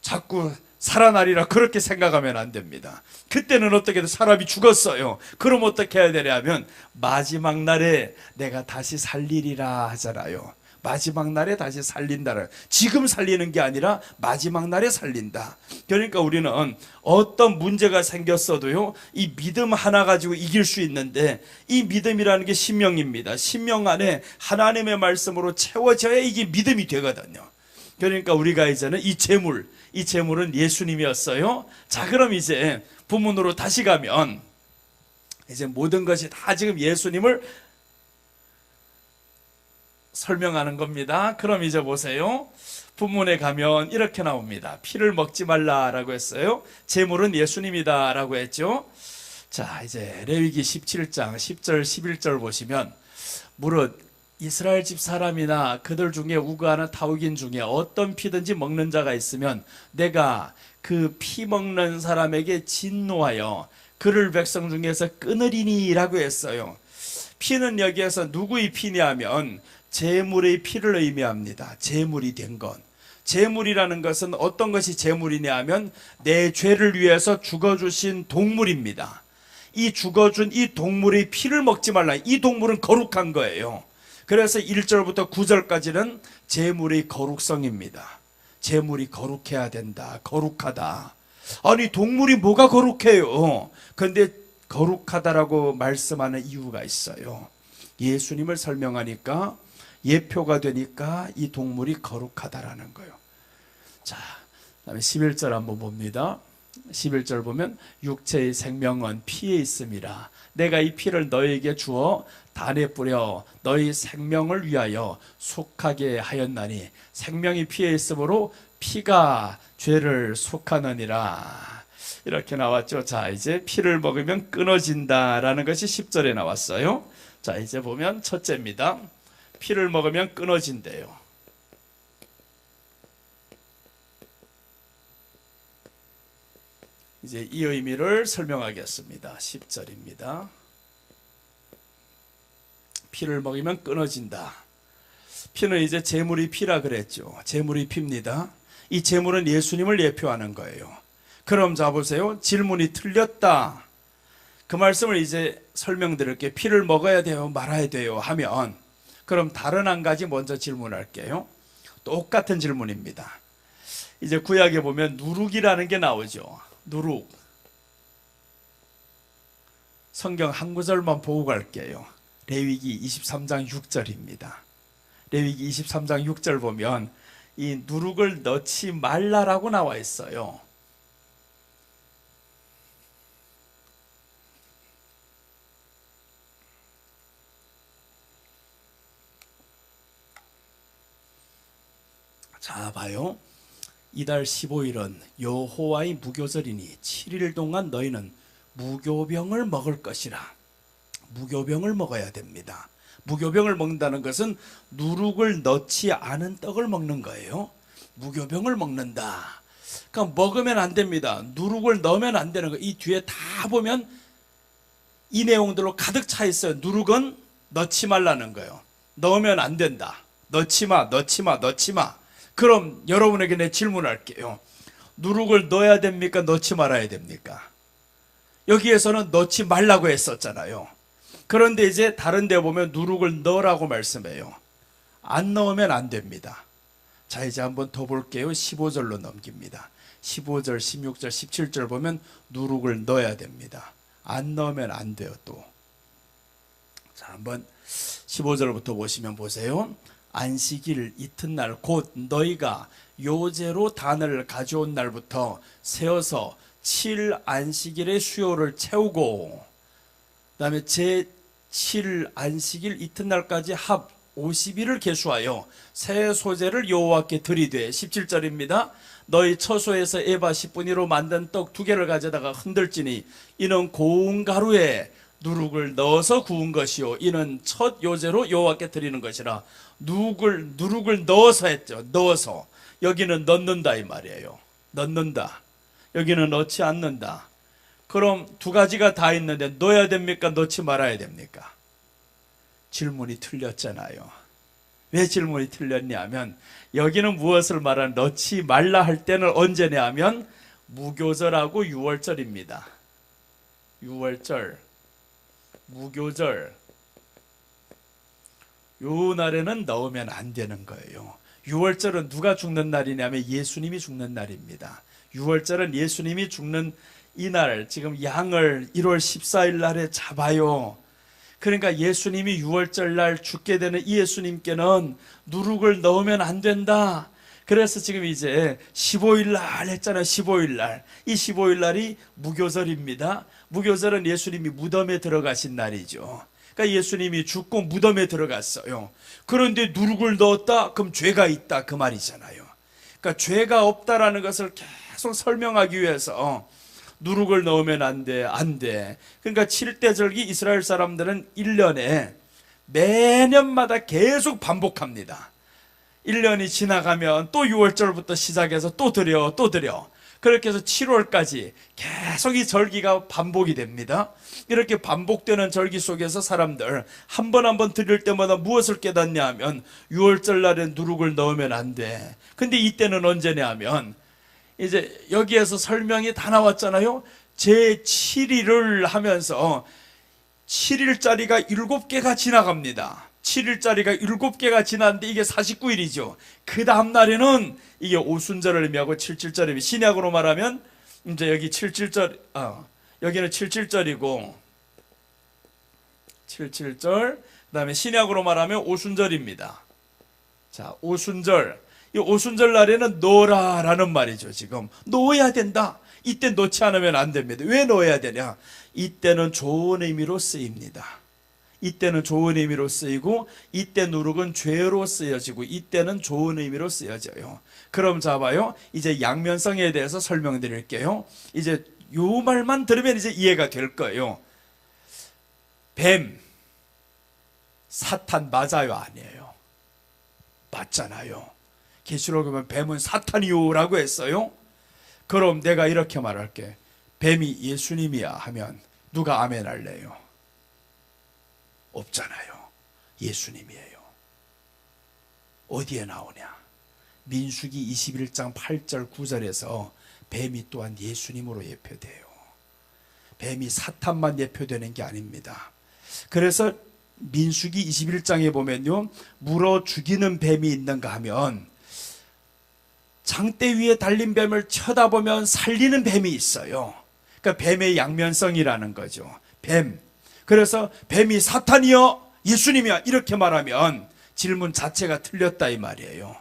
자꾸 살아나리라 그렇게 생각하면 안 됩니다. 그때는 어떻게든 사람이 죽었어요. 그럼 어떻게 해야 되냐면 마지막 날에 내가 다시 살리리라 하잖아요. 마지막 날에 다시 살린다는, 지금 살리는 게 아니라 마지막 날에 살린다. 그러니까 우리는 어떤 문제가 생겼어도요, 이 믿음 하나 가지고 이길 수 있는데, 이 믿음이라는 게 신명입니다. 신명 안에 하나님의 말씀으로 채워져야 이게 믿음이 되거든요. 그러니까 우리가 이제는 이 재물은 예수님이었어요. 자, 그럼 이제 본문으로 다시 가면 이제 모든 것이 다 지금 예수님을 설명하는 겁니다. 그럼 이제 보세요. 본문에 가면 이렇게 나옵니다. 피를 먹지 말라라고 했어요. 재물은 예수님이다라고 했죠. 자, 이제 레위기 17장 10절 11절 보시면, 무릇 이스라엘 집 사람이나 그들 중에 우거하는 타국인 중에 어떤 피든지 먹는 자가 있으면 내가 그 피 먹는 사람에게 진노하여 그를 백성 중에서 끊으리니라고 했어요. 피는 여기에서 누구의 피냐면 제물의 피를 의미합니다. 제물이 된 것. 제물이라는 것은 어떤 것이 제물이냐 하면 내 죄를 위해서 죽어주신 동물입니다. 이 죽어준 이 동물의 피를 먹지 말라. 이 동물은 거룩한 거예요. 그래서 1절부터 9절까지는 제물의 거룩성입니다. 제물이 거룩해야 된다. 거룩하다. 아니, 동물이 뭐가 거룩해요? 그런데 거룩하다라고 말씀하는 이유가 있어요. 예수님을 설명하니까, 예표가 되니까 이 동물이 거룩하다라는 거예요. 자, 그다음에 11절 한번 봅니다. 11절 보면 육체의 생명은 피에 있음이라. 내가 이 피를 너희에게 주어 단에 뿌려 너희 생명을 위하여 속하게 하였나니 생명이 피에 있으므로 피가 죄를 속하느니라. 이렇게 나왔죠. 자, 이제 피를 먹으면 끊어진다라는 것이 10절에 나왔어요. 자, 이제 보면 첫째입니다. 피를 먹으면 끊어진대요. 이제 이 의미를 설명하겠습니다. 10절입니다. 피를 먹이면 끊어진다. 피는 이제 제물이 피라 그랬죠. 제물이 피입니다. 이 제물은 예수님을 예표하는 거예요. 그럼 자 보세요. 질문이 틀렸다. 그 말씀을 이제 설명드릴게요. 피를 먹어야 돼요, 말아야 돼요 하면, 그럼 다른 한 가지 먼저 질문할게요. 똑같은 질문입니다. 이제 구약에 보면 누룩이라는 게 나오죠. 누룩. 성경 한 구절만 보고 갈게요. 레위기 23장 6절입니다. 레위기 23장 6절 보면 이 누룩을 넣지 말라라고 나와 있어요. 자, 봐요. 이달 15일은 여호와의 무교절이니 7일 동안 너희는 무교병을 먹을 것이라. 무교병을 먹어야 됩니다. 무교병을 먹는다는 것은 누룩을 넣지 않은 떡을 먹는 거예요. 무교병을 먹는다. 그러니까 먹으면 안 됩니다. 누룩을 넣으면 안 되는 거예요. 이 뒤에 다 보면 이 내용들로 가득 차 있어요. 누룩은 넣지 말라는 거예요. 넣으면 안 된다. 넣지 마, 넣지 마, 넣지 마. 그럼 여러분에게 내 질문할게요. 누룩을 넣어야 됩니까? 넣지 말아야 됩니까? 여기에서는 넣지 말라고 했었잖아요. 그런데 이제 다른 데 보면 누룩을 넣으라고 말씀해요. 안 넣으면 안 됩니다. 자, 이제 한번 더 볼게요. 15절로 넘깁니다. 15절, 16절, 17절 보면 누룩을 넣어야 됩니다. 안 넣으면 안 돼요, 또. 자, 한번 15절부터 보시면 보세요. 안식일 이튿날 곧 너희가 요제로 단을 가져온 날부터 세어서 7 안식일의 수요를 채우고, 그 다음에 제7 안식일 이튿날까지 합 50일을 계수하여 새 소재를 여호와께 드리되, 17절입니다. 너희 처소에서 에바 10분위로 만든 떡 2개를 가져다가 흔들지니 이는 고운 가루에 누룩을 넣어서 구운 것이요 이는 첫 요제로 여호와께 드리는 것이라. 누룩을 넣어서 했죠. 넣어서. 여기는 넣는다 이 말이에요. 넣는다. 여기는 넣지 않는다. 그럼 두 가지가 다 있는데 넣어야 됩니까? 넣지 말아야 됩니까? 질문이 틀렸잖아요. 왜 질문이 틀렸냐 하면, 여기는 무엇을 말하는, 넣지 말라 할 때는 언제냐 하면 무교절하고 유월절입니다. 유월절, 무교절, 요 날에는 넣으면 안 되는 거예요. 유월절은 누가 죽는 날이냐면 예수님이 죽는 날입니다. 유월절은 예수님이 죽는 이날, 지금 양을 1월 14일 날에 잡아요. 그러니까 예수님이 유월절 날 죽게 되는 이 예수님께는 누룩을 넣으면 안 된다. 그래서 지금 이제 15일 날 했잖아요. 15일 날. 이 15일 날이 무교절입니다. 무교절은 예수님이 무덤에 들어가신 날이죠. 그러니까 예수님이 죽고 무덤에 들어갔어요. 그런데 누룩을 넣었다? 그럼 죄가 있다 그 말이잖아요. 그러니까 죄가 없다라는 것을 계속 설명하기 위해서 누룩을 넣으면 안 돼, 안 돼. 그러니까 7대 절기 이스라엘 사람들은 1년에 매년마다 계속 반복합니다. 1년이 지나가면 또 6월절부터 시작해서 또 드려, 또 드려. 그렇게 해서 7월까지 계속 이 절기가 반복이 됩니다. 이렇게 반복되는 절기 속에서 사람들 한 번 한 번 드릴 때마다 무엇을 깨닫냐 하면 6월절 날에 누룩을 넣으면 안 돼. 근데 이때는 언제냐 하면 이제 여기에서 설명이 다 나왔잖아요. 제7일을 하면서 7일짜리가 7개가 지나갑니다. 7일짜리가 7개가 지났는데 이게 49일이죠. 그 다음 날에는 이게 오순절을 의미하고 77절입니다. 신약으로 말하면 이제 여기 77절, 여기는 77절이고 77절, 그 다음에 신약으로 말하면 오순절입니다. 자, 오순절. 이 오순절 날에는 넣어라라는 말이죠. 지금 넣어야 된다. 이때 넣지 않으면 안 됩니다. 왜 넣어야 되냐? 이때는 좋은 의미로 쓰입니다. 이때는 좋은 의미로 쓰이고 이때 누룩은 죄로 쓰여지고 이때는 좋은 의미로 쓰여져요. 그럼 잡아요. 이제 양면성에 대해서 설명드릴게요. 이제 요 말만 들으면 이제 이해가 될 거예요. 뱀, 사탄 맞아요, 아니에요? 맞잖아요. 계시록에 보면 뱀은 사탄이요라고 했어요. 그럼 내가 이렇게 말할게. 뱀이 예수님이야 하면 누가 아멘 할래요? 없잖아요. 예수님이에요. 어디에 나오냐? 민수기 21장 8절 9절에서 뱀이 또한 예수님으로 예표돼요. 뱀이 사탄만 예표되는 게 아닙니다. 그래서 민수기 21장에 보면요, 물어 죽이는 뱀이 있는가 하면 장대 위에 달린 뱀을 쳐다보면 살리는 뱀이 있어요. 그러니까 뱀의 양면성이라는 거죠. 뱀. 그래서 뱀이 사탄이요? 예수님이야? 이렇게 말하면 질문 자체가 틀렸다 이 말이에요.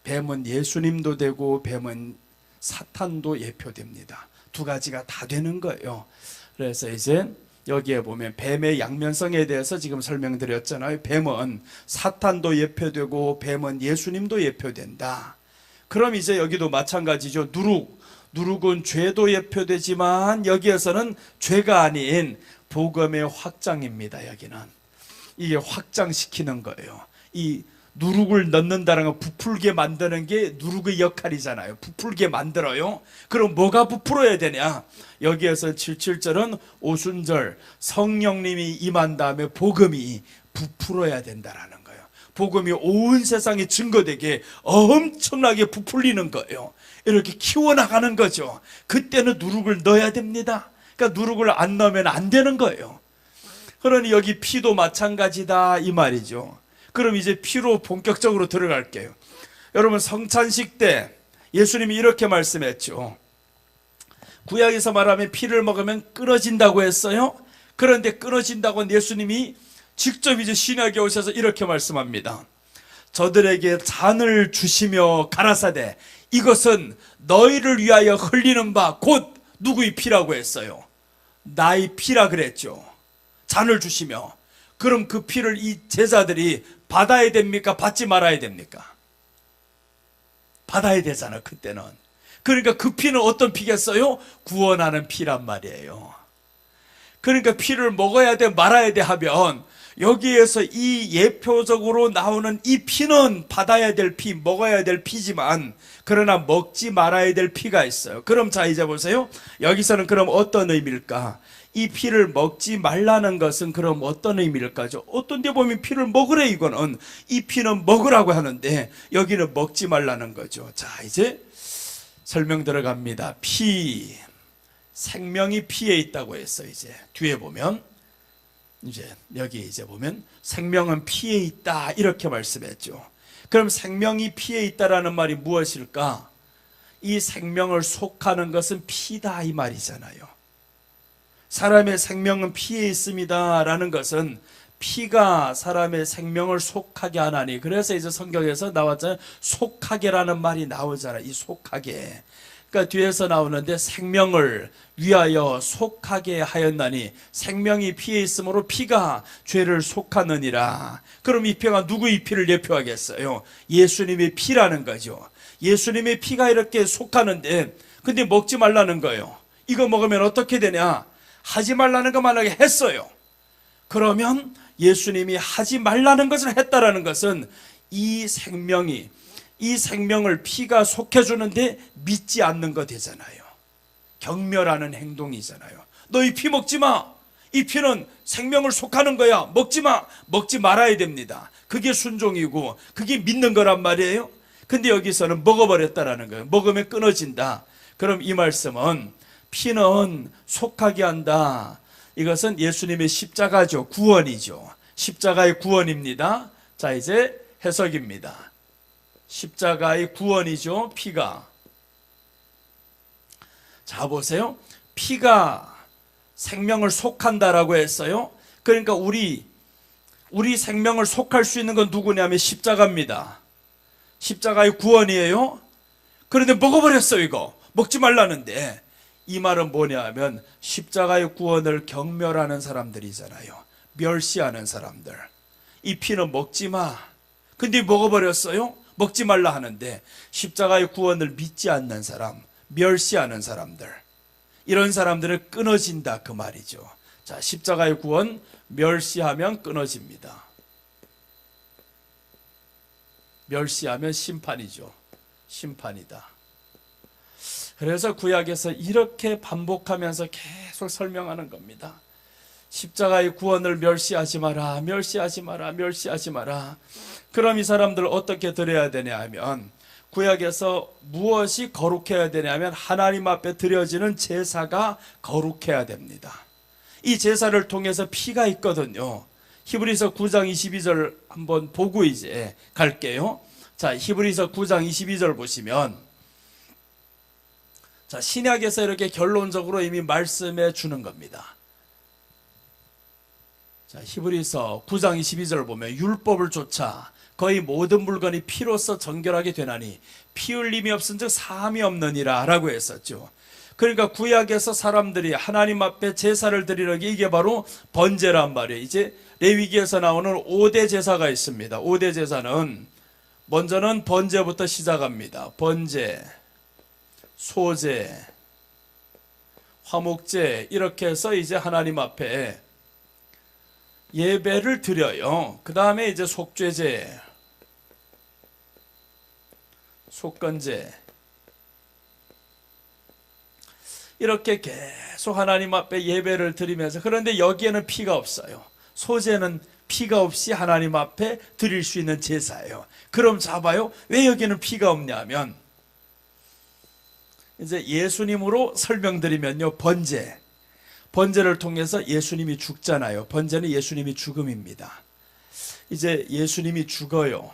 뱀은 예수님도 되고 뱀은 사탄도 예표됩니다. 두 가지가 다 되는 거예요. 그래서 이제 여기에 보면 뱀의 양면성에 대해서 지금 설명드렸잖아요. 뱀은 사탄도 예표되고 뱀은 예수님도 예표된다. 그럼 이제 여기도 마찬가지죠. 누룩은 죄도 예표되지만 여기에서는 죄가 아닌 복음의 확장입니다. 여기는 이게 확장시키는 거예요. 이 누룩을 넣는다는 건 부풀게 만드는 게 누룩의 역할이잖아요. 부풀게 만들어요. 그럼 뭐가 부풀어야 되냐? 여기에서 77절은 오순절 성령님이 임한 다음에 복음이 부풀어야 된다라는 거예요. 복음이 온 세상에 증거되게 엄청나게 부풀리는 거예요. 이렇게 키워나가는 거죠. 그때는 누룩을 넣어야 됩니다. 그러니까 누룩을 안 넣으면 안 되는 거예요. 그러니 여기 피도 마찬가지다 이 말이죠. 그럼 이제 피로 본격적으로 들어갈게요. 여러분 성찬식 때 예수님이 이렇게 말씀했죠. 구약에서 말하면 피를 먹으면 끊어진다고 했어요. 그런데 끊어진다고 예수님이 직접 이제 신약에 오셔서 이렇게 말씀합니다. 저들에게 잔을 주시며 가라사대 이것은 너희를 위하여 흘리는 바 곧 누구의 피라고 했어요? 나의 피라 그랬죠. 잔을 주시며. 그럼 그 피를 이 제자들이 받아야 됩니까? 받지 말아야 됩니까? 받아야 되잖아 그때는. 그러니까 그 피는 어떤 피겠어요? 구원하는 피란 말이에요. 그러니까 피를 먹어야 돼 말아야 돼 하면 여기에서 이 예표적으로 나오는 이 피는 받아야 될 피, 먹어야 될 피지만 그러나 먹지 말아야 될 피가 있어요. 그럼 자 이제 보세요. 여기서는 그럼 어떤 의미일까? 이 피를 먹지 말라는 것은 그럼 어떤 의미일까죠? 어떤 데 보면 피를 먹으래 이거는. 이 피는 먹으라고 하는데 여기는 먹지 말라는 거죠. 자 이제 설명 들어갑니다. 피, 생명이 피에 있다고 했어. 이제 뒤에 보면, 이제 여기 이제 보면 생명은 피에 있다 이렇게 말씀했죠. 그럼 생명이 피에 있다라는 말이 무엇일까? 이 생명을 속하는 것은 피다 이 말이잖아요. 사람의 생명은 피에 있습니다 라는 것은 피가 사람의 생명을 속하게 하나니, 그래서 이제 성경에서 나왔잖아요. 속하게라는 말이 나오잖아요. 이 속하게. 그러니까 뒤에서 나오는데 생명을 위하여 속하게 하였나니, 생명이 피에 있으므로 피가 죄를 속하느니라. 그럼 이 피가 누구의 피를 예표하겠어요? 예수님의 피라는 거죠. 예수님의 피가 이렇게 속하는데, 근데 먹지 말라는 거예요. 이거 먹으면 어떻게 되냐? 하지 말라는 거 만약에 했어요. 그러면 예수님이 하지 말라는 것을 했다라는 것은 이 생명을 피가 속해주는데 믿지 않는 거 되잖아요. 경멸하는 행동이잖아요. 너 이 피 먹지 마. 이 피는 생명을 속하는 거야. 먹지 마. 먹지 말아야 됩니다. 그게 순종이고 그게 믿는 거란 말이에요. 근데 여기서는 먹어버렸다라는 거예요. 먹으면 끊어진다. 그럼 이 말씀은 피는 속하게 한다. 이것은 예수님의 십자가죠. 구원이죠. 십자가의 구원입니다. 자, 이제 해석입니다. 십자가의 구원이죠. 피가. 자, 보세요. 피가 생명을 속한다라고 했어요. 그러니까 우리 생명을 속할 수 있는 건 누구냐면 십자가입니다. 십자가의 구원이에요. 그런데 먹어버렸어요. 이거 먹지 말라는데, 이 말은 뭐냐 하면 십자가의 구원을 경멸하는 사람들이잖아요. 멸시하는 사람들. 이 피는 먹지 마. 근데 먹어버렸어요. 먹지 말라 하는데, 십자가의 구원을 믿지 않는 사람, 멸시하는 사람들, 이런 사람들은 끊어진다 그 말이죠. 자, 십자가의 구원 멸시하면 끊어집니다. 멸시하면 심판이죠. 심판이다. 그래서 구약에서 이렇게 반복하면서 계속 설명하는 겁니다. 십자가의 구원을 멸시하지 마라, 멸시하지 마라, 멸시하지 마라. 그럼 이 사람들 어떻게 드려야 되냐 하면, 구약에서 무엇이 거룩해야 되냐 하면 하나님 앞에 드려지는 제사가 거룩해야 됩니다. 이 제사를 통해서 피가 있거든요. 히브리서 9장 22절 한번 보고 이제 갈게요. 자, 히브리서 9장 22절 보시면, 자, 신약에서 이렇게 결론적으로 이미 말씀해 주는 겁니다. 자, 히브리서 9장 22절 보면 율법을 좇아 거의 모든 물건이 피로써 정결하게 되나니 피 흘림이 없은즉 사함이 없느니라 라고 했었죠. 그러니까 구약에서 사람들이 하나님 앞에 제사를 드리는 게 이게 바로 번제란 말이에요. 이제 레위기에서 나오는 5대 제사가 있습니다. 5대 제사는 먼저는 번제부터 시작합니다. 번제, 소제, 화목제, 이렇게 해서 이제 하나님 앞에 예배를 드려요. 그 다음에 이제 속죄제, 속건제, 이렇게 계속 하나님 앞에 예배를 드리면서, 그런데 여기에는 피가 없어요. 소제는 피가 없이 하나님 앞에 드릴 수 있는 제사예요. 그럼 잡아요. 왜 여기는 피가 없냐면, 이제 예수님으로 설명드리면요, 번제를 통해서 예수님이 죽잖아요. 번제는 예수님이 죽음입니다. 이제 예수님이 죽어요.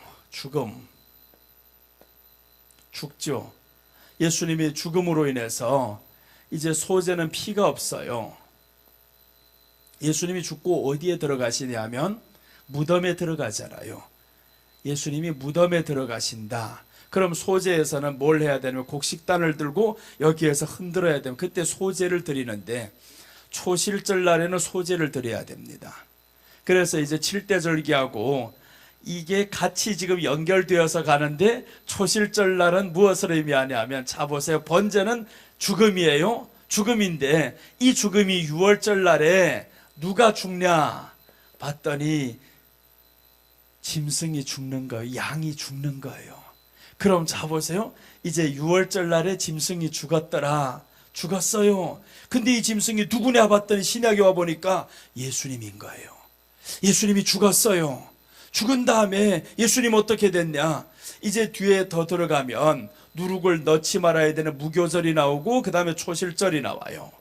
죽죠. 예수님이 죽음으로 인해서 이제 소제는 피가 없어요. 예수님이 죽고 어디에 들어가시냐면 무덤에 들어가잖아요. 예수님이 무덤에 들어가신다. 그럼 소제에서는 뭘 해야 되냐면 곡식단을 들고 여기에서 흔들어야 되면, 그때 소제를 드리는데 초실절 날에는 소제를 드려야 됩니다. 그래서 이제 칠대절기하고 이게 같이 지금 연결되어서 가는데, 초실절 날은 무엇을 의미하냐 하면, 자 보세요. 번제는 죽음이에요. 죽음인데 이 죽음이 유월절 날에 누가 죽냐 봤더니 짐승이 죽는 거예요. 양이 죽는 거예요. 그럼 자 보세요. 이제 유월절 날에 짐승이 죽었더라. 죽었어요. 근데 이 짐승이 누구냐 봤더니 신약에 와보니까 예수님인 거예요. 예수님이 죽었어요. 죽은 다음에 예수님 어떻게 됐냐? 이제 뒤에 더 들어가면 누룩을 넣지 말아야 되는 무교절이 나오고 그 다음에 초실절이 나와요.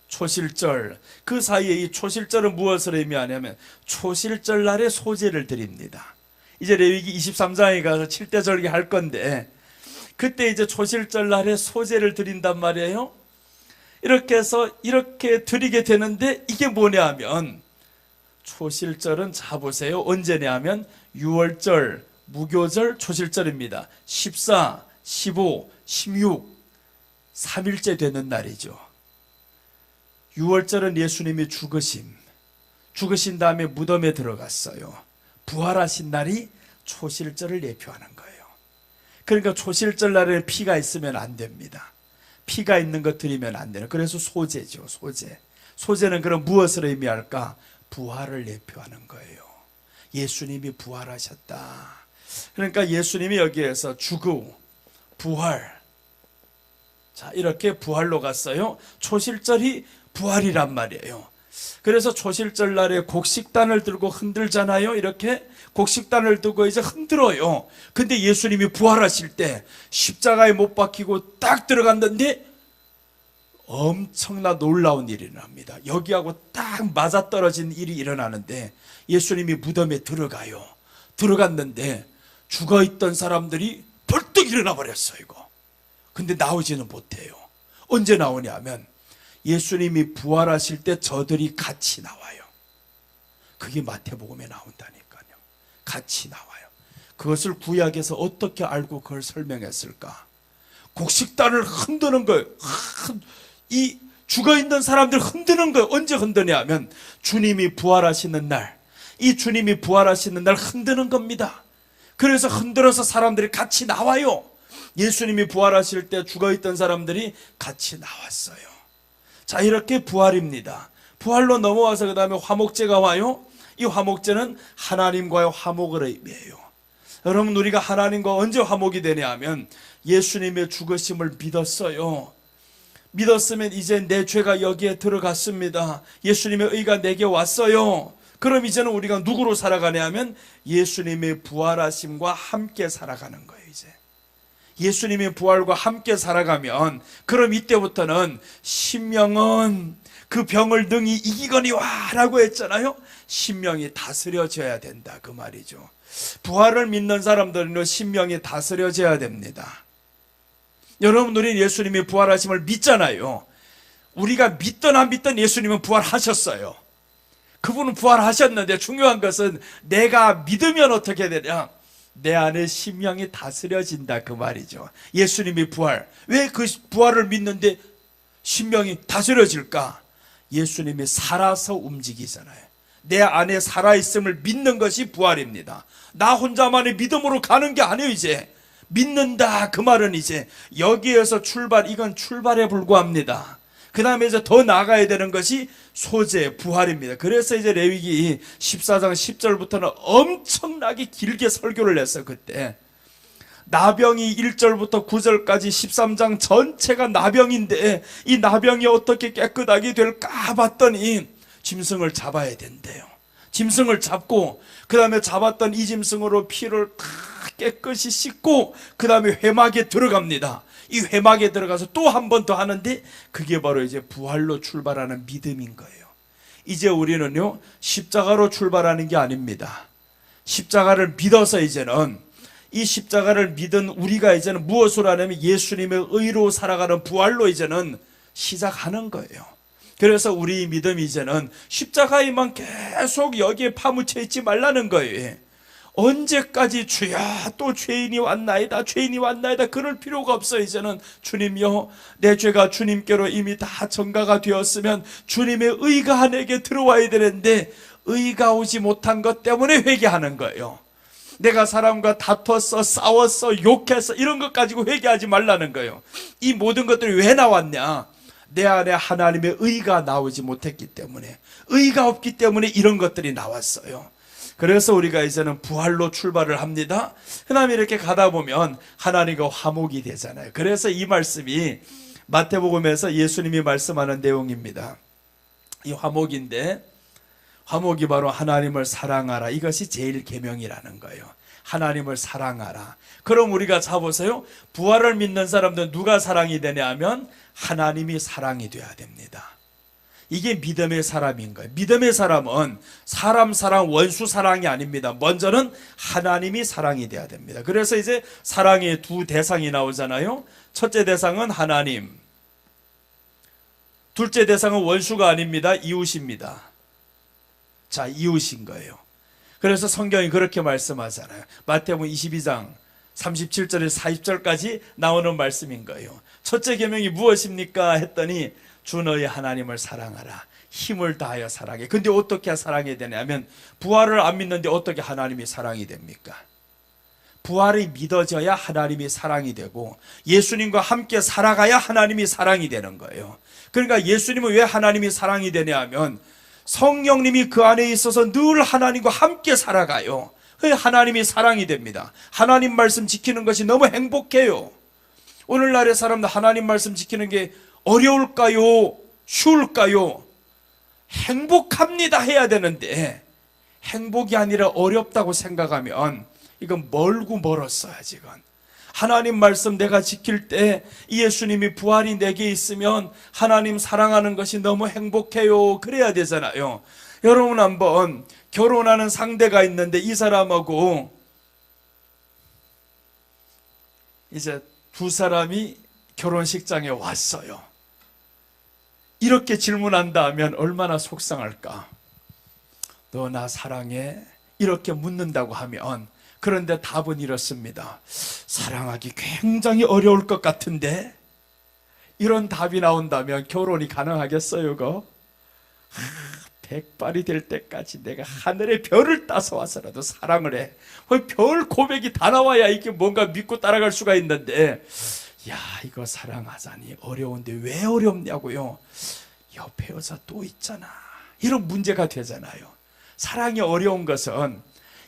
초실절. 그 사이에 이 초실절은 무엇을 의미하냐면 초실절 날에 소제를 드립니다. 이제 레위기 23장에 가서 7대 절기 할 건데 그때 이제 초실절 날에 소제를 드린단 말이에요. 이렇게 해서 이렇게 드리게 되는데 이게 뭐냐 하면 초실절은 자 보세요. 언제냐 하면 6월절, 무교절, 초실절입니다. 14, 15, 16, 3일째 되는 날이죠. 6월절은 예수님이 죽으신 다음에 무덤에 들어갔어요. 부활하신 날이 초실절을 예표하는 거예요. 그러니까 초실절 날에는 피가 있으면 안 됩니다. 피가 있는 것 드리면 안 되는. 그래서 소제죠. 소제는 그럼 무엇을 의미할까? 부활을 예표하는 거예요. 예수님이 부활하셨다. 그러니까 예수님이 여기에서 죽고 부활. 자, 이렇게 부활로 갔어요. 초실절이 부활이란 말이에요. 그래서 초실절 날에 곡식단을 들고 흔들잖아요. 이렇게 곡식단을 들고 이제 흔들어요. 근데 예수님이 부활하실 때 십자가에 못 박히고 딱 들어갔는데 엄청나 놀라운 일이 일어납니다. 여기하고 딱 맞아떨어진 일이 일어나는데 예수님이 무덤에 들어가요. 들어갔는데 죽어있던 사람들이 벌떡 일어나 버렸어요. 이거. 근데 나오지는 못해요. 언제 나오냐면 예수님이 부활하실 때 저들이 같이 나와요. 그게 마태복음에 나온다니까요. 같이 나와요. 그것을 구약에서 어떻게 알고 그걸 설명했을까? 곡식단을 흔드는 거예요. 이 죽어있는 사람들 흔드는 거예요. 언제 흔드냐 하면 주님이 부활하시는 날, 이 주님이 부활하시는 날 흔드는 겁니다. 그래서 흔들어서 사람들이 같이 나와요. 예수님이 부활하실 때 죽어있던 사람들이 같이 나왔어요. 자, 이렇게 부활입니다. 부활로 넘어와서 그 다음에 화목제가 와요. 이 화목제는 하나님과의 화목을 의미해요. 여러분, 우리가 하나님과 언제 화목이 되냐 하면 예수님의 죽으심을 믿었어요. 믿었으면 이제 내 죄가 여기에 들어갔습니다. 예수님의 의가 내게 왔어요. 그럼 이제는 우리가 누구로 살아가냐 하면 예수님의 부활하심과 함께 살아가는 거예요. 이제 예수님의 부활과 함께 살아가면 그럼 이때부터는 신명은 그 병을 능히 이기거니와 라고 했잖아요. 신명이 다스려져야 된다 그 말이죠. 부활을 믿는 사람들은 신명이 다스려져야 됩니다. 여러분, 우리는 예수님이 부활하심을 믿잖아요. 우리가 믿든 안 믿든 예수님은 부활하셨어요. 그분은 부활하셨는데 중요한 것은 내가 믿으면 어떻게 되냐? 내 안에 신명이 다스려진다 그 말이죠. 예수님이 부활. 왜 그 부활을 믿는데 신명이 다스려질까? 예수님이 살아서 움직이잖아요. 내 안에 살아있음을 믿는 것이 부활입니다. 나 혼자만의 믿음으로 가는 게 아니에요. 이제 믿는다 그 말은 이제 여기에서 출발, 이건 출발에 불과합니다. 그 다음에 이제 더 나아가야 되는 것이 소제, 부활입니다. 그래서 이제 레위기 14장 10절부터는 엄청나게 길게 설교를 했어요. 그때 나병이 1절부터 9절까지 13장 전체가 나병인데 이 나병이 어떻게 깨끗하게 될까 봤더니 짐승을 잡아야 된대요. 짐승을 잡고 그 다음에 잡았던 이 짐승으로 피를 다 깨끗이 씻고 그 다음에 회막에 들어갑니다. 이 회막에 들어가서 또 한 번 더 하는데 그게 바로 이제 부활로 출발하는 믿음인 거예요. 이제 우리는요 십자가로 출발하는 게 아닙니다. 십자가를 믿어서 이제는 이 십자가를 믿은 우리가 이제는 무엇으로 하냐면 예수님의 의로 살아가는 부활로 이제는 시작하는 거예요. 그래서 우리 믿음이 이제는 십자가에만 계속 여기에 파묻혀 있지 말라는 거예요. 언제까지 주야 또 죄인이 왔나이다 죄인이 왔나이다 그럴 필요가 없어요. 이제는 주님요 내 죄가 주님께로 이미 다 전가가 되었으면 주님의 의가 내게 들어와야 되는데 의가 오지 못한 것 때문에 회개하는 거예요. 내가 사람과 다퉜어 싸웠어 욕했어 이런 것 가지고 회개하지 말라는 거예요. 이 모든 것들이 왜 나왔냐? 내 안에 하나님의 의가 나오지 못했기 때문에 의가 없기 때문에 이런 것들이 나왔어요. 그래서 우리가 이제는 부활로 출발을 합니다. 그 다음에 이렇게 가다 보면 하나님과 화목이 되잖아요. 그래서 이 말씀이 마태복음에서 예수님이 말씀하는 내용입니다. 이 화목인데 화목이 바로 하나님을 사랑하라. 이것이 제일 계명이라는 거예요. 하나님을 사랑하라. 그럼 우리가 잡으세요. 부활을 믿는 사람들은 누가 사랑이 되냐 하면 하나님이 사랑이 돼야 됩니다. 이게 믿음의 사람인 거예요. 믿음의 사람은 사람 사랑, 원수 사랑이 아닙니다. 먼저는 하나님이 사랑이 돼야 됩니다. 그래서 이제 사랑의 두 대상이 나오잖아요. 첫째 대상은 하나님, 둘째 대상은 원수가 아닙니다. 이웃입니다. 자, 이웃인 거예요. 그래서 성경이 그렇게 말씀하잖아요. 마태복음 22장 37절에서 40절까지 나오는 말씀인 거예요. 첫째 계명이 무엇입니까? 했더니 주 너의 하나님을 사랑하라. 힘을 다하여 사랑해. 근데 어떻게 사랑해야 되냐면 부활을 안 믿는데 어떻게 하나님이 사랑이 됩니까? 부활이 믿어져야 하나님이 사랑이 되고 예수님과 함께 살아가야 하나님이 사랑이 되는 거예요. 그러니까 예수님은 왜 하나님이 사랑이 되냐 하면 성령님이 그 안에 있어서 늘 하나님과 함께 살아가요. 하나님이 사랑이 됩니다. 하나님 말씀 지키는 것이 너무 행복해요. 오늘날의 사람들 하나님 말씀 지키는 게 어려울까요? 쉬울까요? 행복합니다 해야 되는데 행복이 아니라 어렵다고 생각하면 이건 멀고 멀었어요. 아직은 하나님 말씀 내가 지킬 때 예수님이 부활이 내게 있으면 하나님 사랑하는 것이 너무 행복해요. 그래야 되잖아요. 여러분 한번 결혼하는 상대가 있는데 이 사람하고 이제 두 사람이 결혼식장에 왔어요. 이렇게 질문한다면 얼마나 속상할까? 너 나 사랑해? 이렇게 묻는다고 하면 그런데 답은 이렇습니다. 사랑하기 굉장히 어려울 것 같은데 이런 답이 나온다면 결혼이 가능하겠어요? 그거? 백발이 될 때까지 내가 하늘의 별을 따서 와서라도 사랑을 해. 별 고백이 다 나와야 이게 뭔가 믿고 따라갈 수가 있는데 야 이거 사랑하자니 어려운데 왜 어렵냐고요. 옆에 여자 또 있잖아. 이런 문제가 되잖아요. 사랑이 어려운 것은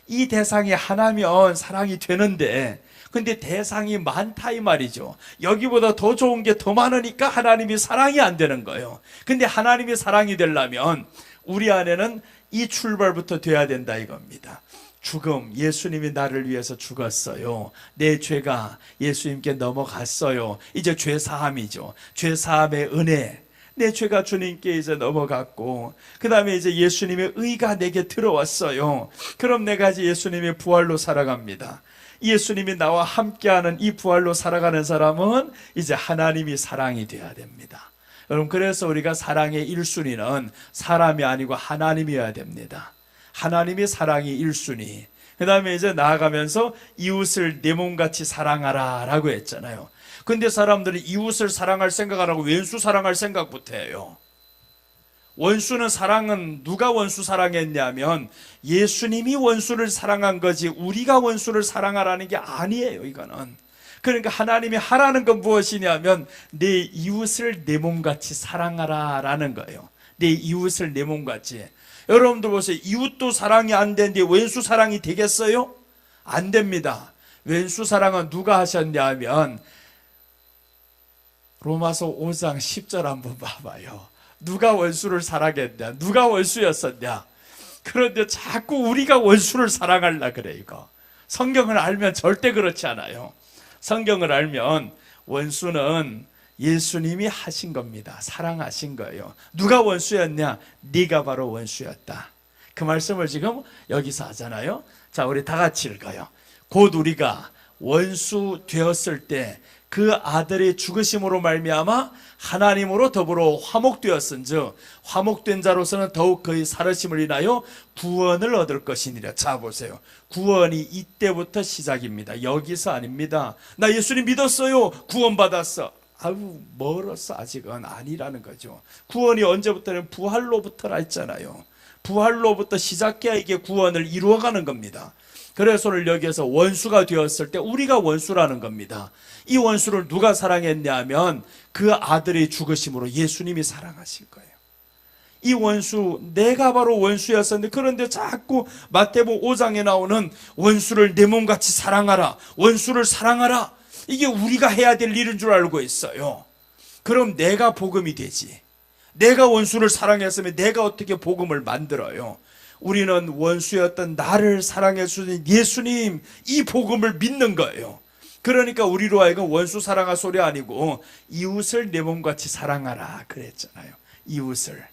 이 대상이 하나면 사랑이 되는데 근데 대상이 많다 이 말이죠. 여기보다 더 좋은 게 더 많으니까 하나님이 사랑이 안 되는 거예요. 근데 하나님이 사랑이 되려면 우리 안에는 이 출발부터 돼야 된다 이겁니다. 죽음, 예수님이 나를 위해서 죽었어요. 내 죄가 예수님께 넘어갔어요. 이제 죄사함이죠. 죄사함의 은혜. 내 죄가 주님께 이제 넘어갔고 그 다음에 이제 예수님의 의가 내게 들어왔어요. 그럼 내가 이제 예수님의 부활로 살아갑니다. 예수님이 나와 함께하는 이 부활로 살아가는 사람은 이제 하나님이 사랑이 되어야 됩니다. 여러분 그래서 우리가 사랑의 1순위는 사람이 아니고 하나님이어야 됩니다. 하나님이 사랑이 1순위. 그 다음에 이제 나아가면서 이웃을 내 몸같이 사랑하라 라고 했잖아요. 근데 사람들이 이웃을 사랑할 생각 안 하고 왼수 사랑할 생각부터 해요. 원수는 사랑은 누가 원수 사랑했냐면 예수님이 원수를 사랑한 거지 우리가 원수를 사랑하라는 게 아니에요. 이거는 그러니까 하나님이 하라는 건 무엇이냐면 내 이웃을 내 몸같이 사랑하라 라는 거예요. 내 이웃을 내 몸같이. 여러분들 보세요. 이웃도 사랑이 안 되는데 왼수 사랑이 되겠어요? 안 됩니다. 왼수 사랑은 누가 하셨냐 하면 로마서 5장 10절 한번 봐봐요. 누가 원수를 사랑했냐? 누가 원수였었냐? 그런데 자꾸 우리가 원수를 사랑하려 그래 이거. 성경을 알면 절대 그렇지 않아요. 성경을 알면 원수는 예수님이 하신 겁니다. 사랑하신 거예요. 누가 원수였냐? 네가 바로 원수였다. 그 말씀을 지금 여기서 하잖아요. 자, 우리 다 같이 읽어요. 곧 우리가 원수 되었을 때 그 아들의 죽으심으로 말미암아 하나님으로 더불어 화목되었은즉 화목된 자로서는 더욱 그의 살으심을 인하여 구원을 얻을 것이니라. 자 보세요. 구원이 이때부터 시작입니다. 여기서 아닙니다. 나 예수님 믿었어요. 구원받았어. 아유 멀었어. 아직은 아니라는 거죠. 구원이 언제부터는 부활로부터라 했잖아요. 부활로부터 시작해야 이게 구원을 이루어가는 겁니다. 그래서 오늘 여기에서 원수가 되었을 때 우리가 원수라는 겁니다. 이 원수를 누가 사랑했냐면 그 아들의 죽으심으로 예수님이 사랑하실 거예요. 이 원수 내가 바로 원수였었는데 그런데 자꾸 마태복음 5장에 나오는 원수를 내 몸같이 사랑하라. 원수를 사랑하라. 이게 우리가 해야 될 일인 줄 알고 있어요. 그럼 내가 복음이 되지. 내가 원수를 사랑했으면 내가 어떻게 복음을 만들어요. 우리는 원수였던 나를 사랑해 주신 예수님, 이 복음을 믿는 거예요. 그러니까 우리로 하여금 원수 사랑할 소리 아니고 이웃을 내 몸같이 사랑하라 그랬잖아요. 이웃을.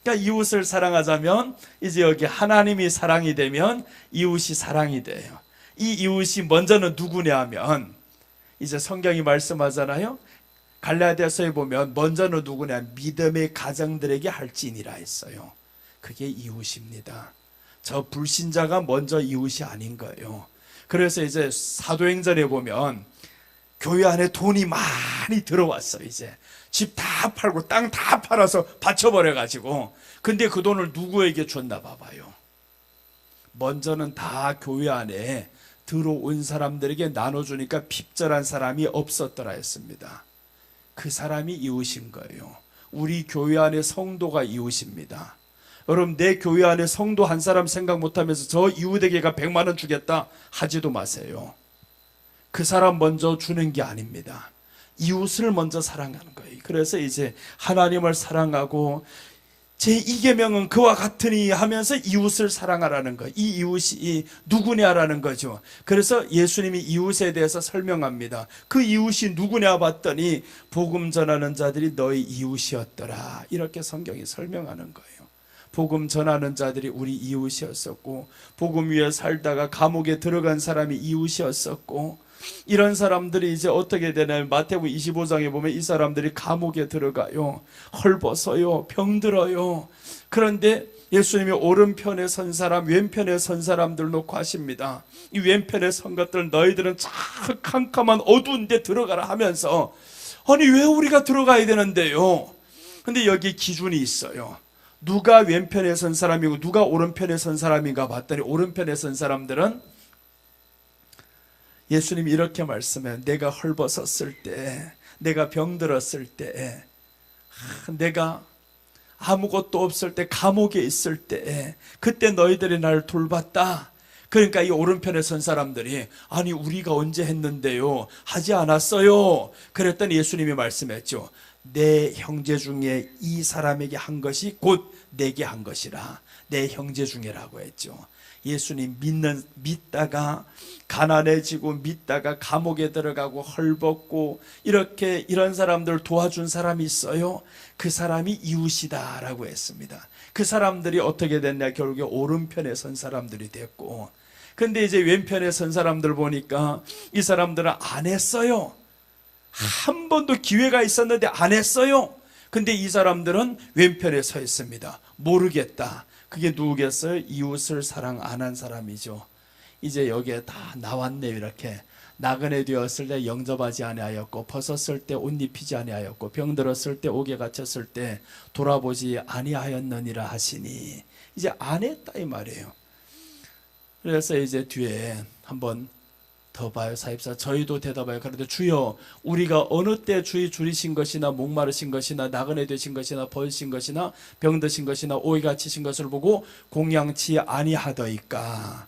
그러니까 이웃을 사랑하자면 이제 여기 하나님이 사랑이 되면 이웃이 사랑이 돼요. 이 이웃이 먼저는 누구냐 하면 이제 성경이 말씀하잖아요. 갈라디아서에 보면 먼저는 누구냐, 믿음의 가정들에게 할지니라 했어요. 그게 이웃입니다. 저 불신자가 먼저 이웃이 아닌 거예요. 그래서 이제 사도행전에 보면 교회 안에 돈이 많이 들어왔어. 이제 집 다 팔고 땅 다 팔아서 바쳐버려 가지고, 근데 그 돈을 누구에게 줬나 봐봐요. 먼저는 다 교회 안에 들어온 사람들에게 나눠주니까 핍절한 사람이 없었더라 했습니다. 그 사람이 이웃인 거예요. 우리 교회 안에 성도가 이웃입니다. 여러분, 내 교회 안에 성도 한 사람 생각 못하면서 저 이웃에게가 100만 원 주겠다 하지도 마세요. 그 사람 먼저 주는 게 아닙니다. 이웃을 먼저 사랑하는 거예요. 그래서 이제 하나님을 사랑하고 제2계명은 그와 같으니 하면서 이웃을 사랑하라는 거예요. 이 이웃이 누구냐라는 거죠. 그래서 예수님이 이웃에 대해서 설명합니다. 그 이웃이 누구냐 봤더니 복음 전하는 자들이 너희 이웃이었더라, 이렇게 성경이 설명하는 거예요. 복음 전하는 자들이 우리 이웃이었었고, 복음 위에 살다가 감옥에 들어간 사람이 이웃이었었고, 이런 사람들이 이제 어떻게 되냐면 마태복음 25장에 보면 이 사람들이 감옥에 들어가요. 헐벗어요. 병들어요. 그런데 예수님이 오른편에 선 사람, 왼편에 선 사람들 놓고 하십니다. 이 왼편에 선 것들, 너희들은 참 캄캄한 어두운 데 들어가라 하면서, 아니 왜 우리가 들어가야 되는데요? 근데 여기 기준이 있어요. 누가 왼편에 선 사람이고 누가 오른편에 선 사람인가 봤더니 오른편에 선 사람들은 예수님이 이렇게 말씀해요. 내가 헐벗었을 때, 내가 병들었을 때, 내가 아무것도 없을 때, 감옥에 있을 때, 그때 너희들이 나를 돌봤다. 그러니까 이 오른편에 선 사람들이 아니 우리가 언제 했는데요? 하지 않았어요. 그랬더니 예수님이 말씀했죠. 내 형제 중에 이 사람에게 한 것이 곧 내게 한 것이라. 내 형제 중에라고 했죠. 예수님 믿다가 가난해지고 믿다가 감옥에 들어가고 헐벗고 이렇게 이런 사람들 도와준 사람이 있어요. 그 사람이 이웃이다라고 했습니다. 그 사람들이 어떻게 됐냐, 결국에 오른편에 선 사람들이 됐고, 근데 이제 왼편에 선 사람들 보니까 이 사람들은 안 했어요. 한 번도 기회가 있었는데 안 했어요. 근데 이 사람들은 왼편에 서 있습니다. 모르겠다. 그게 누구겠어요? 이웃을 사랑 안 한 사람이죠. 이제 여기에 다 나왔네요. 이렇게 나그네 되었을 때 영접하지 아니하였고, 벗었을 때 옷 입히지 아니하였고, 병들었을 때 옥에 갇혔을 때 돌아보지 아니하였느니라 하시니, 이제 안 했다 이 말이에요. 그래서 이제 뒤에 한번 더 봐요. 44. 저희도 대답하여 그런데 주여, 우리가 어느 때 주의 줄이신 것이나 목마르신 것이나 나그네 되신 것이나 벗으신 것이나 병드신 것이나 오에 갇히신 것을 보고 공양치 아니하더이까.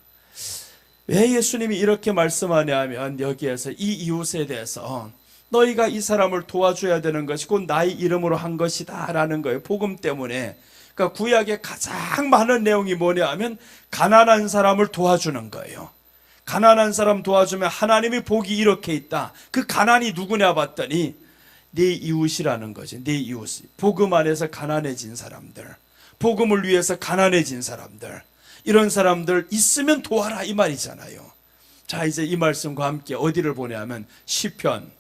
왜 예수님이 이렇게 말씀하냐면 여기에서 이 이웃에 대해서 너희가 이 사람을 도와줘야 되는 것이 곧 나의 이름으로 한 것이다 라는 거예요. 복음 때문에. 그러니까 구약의 가장 많은 내용이 뭐냐 하면 가난한 사람을 도와주는 거예요. 가난한 사람 도와주면 하나님의 복이 이렇게 있다. 그 가난이 누구냐 봤더니 내 이웃이라는 거지. 내 이웃. 복음 안에서 가난해진 사람들, 복음을 위해서 가난해진 사람들, 이런 사람들 있으면 도와라 이 말이잖아요. 자, 이제 이 말씀과 함께 어디를 보냐면 시편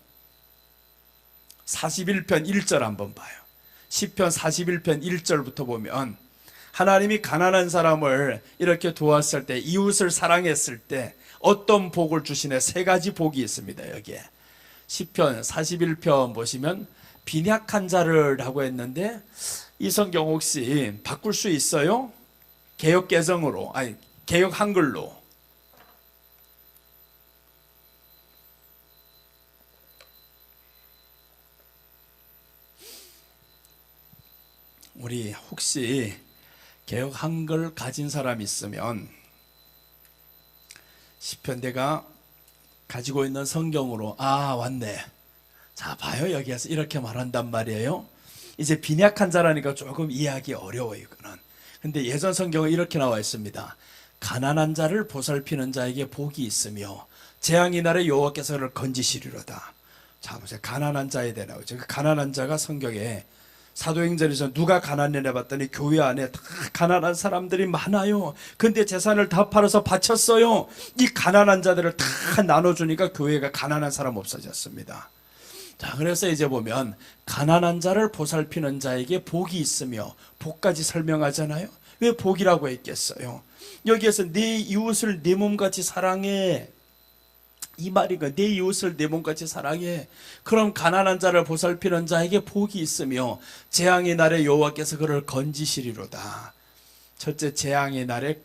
41편 1절 한번 봐요. 시편 41편 1절부터 보면 하나님이 가난한 사람을 이렇게 도왔을 때, 이웃을 사랑했을 때 어떤 복을 주시네. 세 가지 복이 있습니다. 여기에 시편 41편 보시면 빈약한 자를 라고 했는데, 이 성경 혹시 바꿀 수 있어요? 개역 개정으로, 아니 개역 한글로. 우리 혹시 개역 한글 가진 사람 있으면 시편 내가 가지고 있는 성경으로, 아 왔네. 자 봐요. 여기에서 이렇게 말한단 말이에요. 이제 빈약한 자라니까 조금 이해하기 어려워요. 이거는 근데 예전 성경은 이렇게 나와 있습니다. 가난한 자를 보살피는 자에게 복이 있으며 재앙의 날에 여호와께서 그를 건지시리로다. 자 보세요. 가난한 자에 대해 나오죠. 그 가난한 자가 성경에 사도행전에서 누가 가난해내 봤더니 교회 안에 다 가난한 사람들이 많아요. 근데 재산을 다 팔아서 바쳤어요. 이 가난한 자들을 다 나눠주니까 교회가 가난한 사람 없어졌습니다. 자, 그래서 이제 보면 가난한 자를 보살피는 자에게 복이 있으며, 복까지 설명하잖아요. 왜 복이라고 했겠어요? 여기에서 내 이웃을 내 몸같이 사랑해, 이 말이가 내 이웃을 내 몸같이 사랑해. 그럼 가난한 자를 보살피는 자에게 복이 있으며 재앙의 날에 여호와께서 그를 건지시리로다. 첫째, 재앙의 날에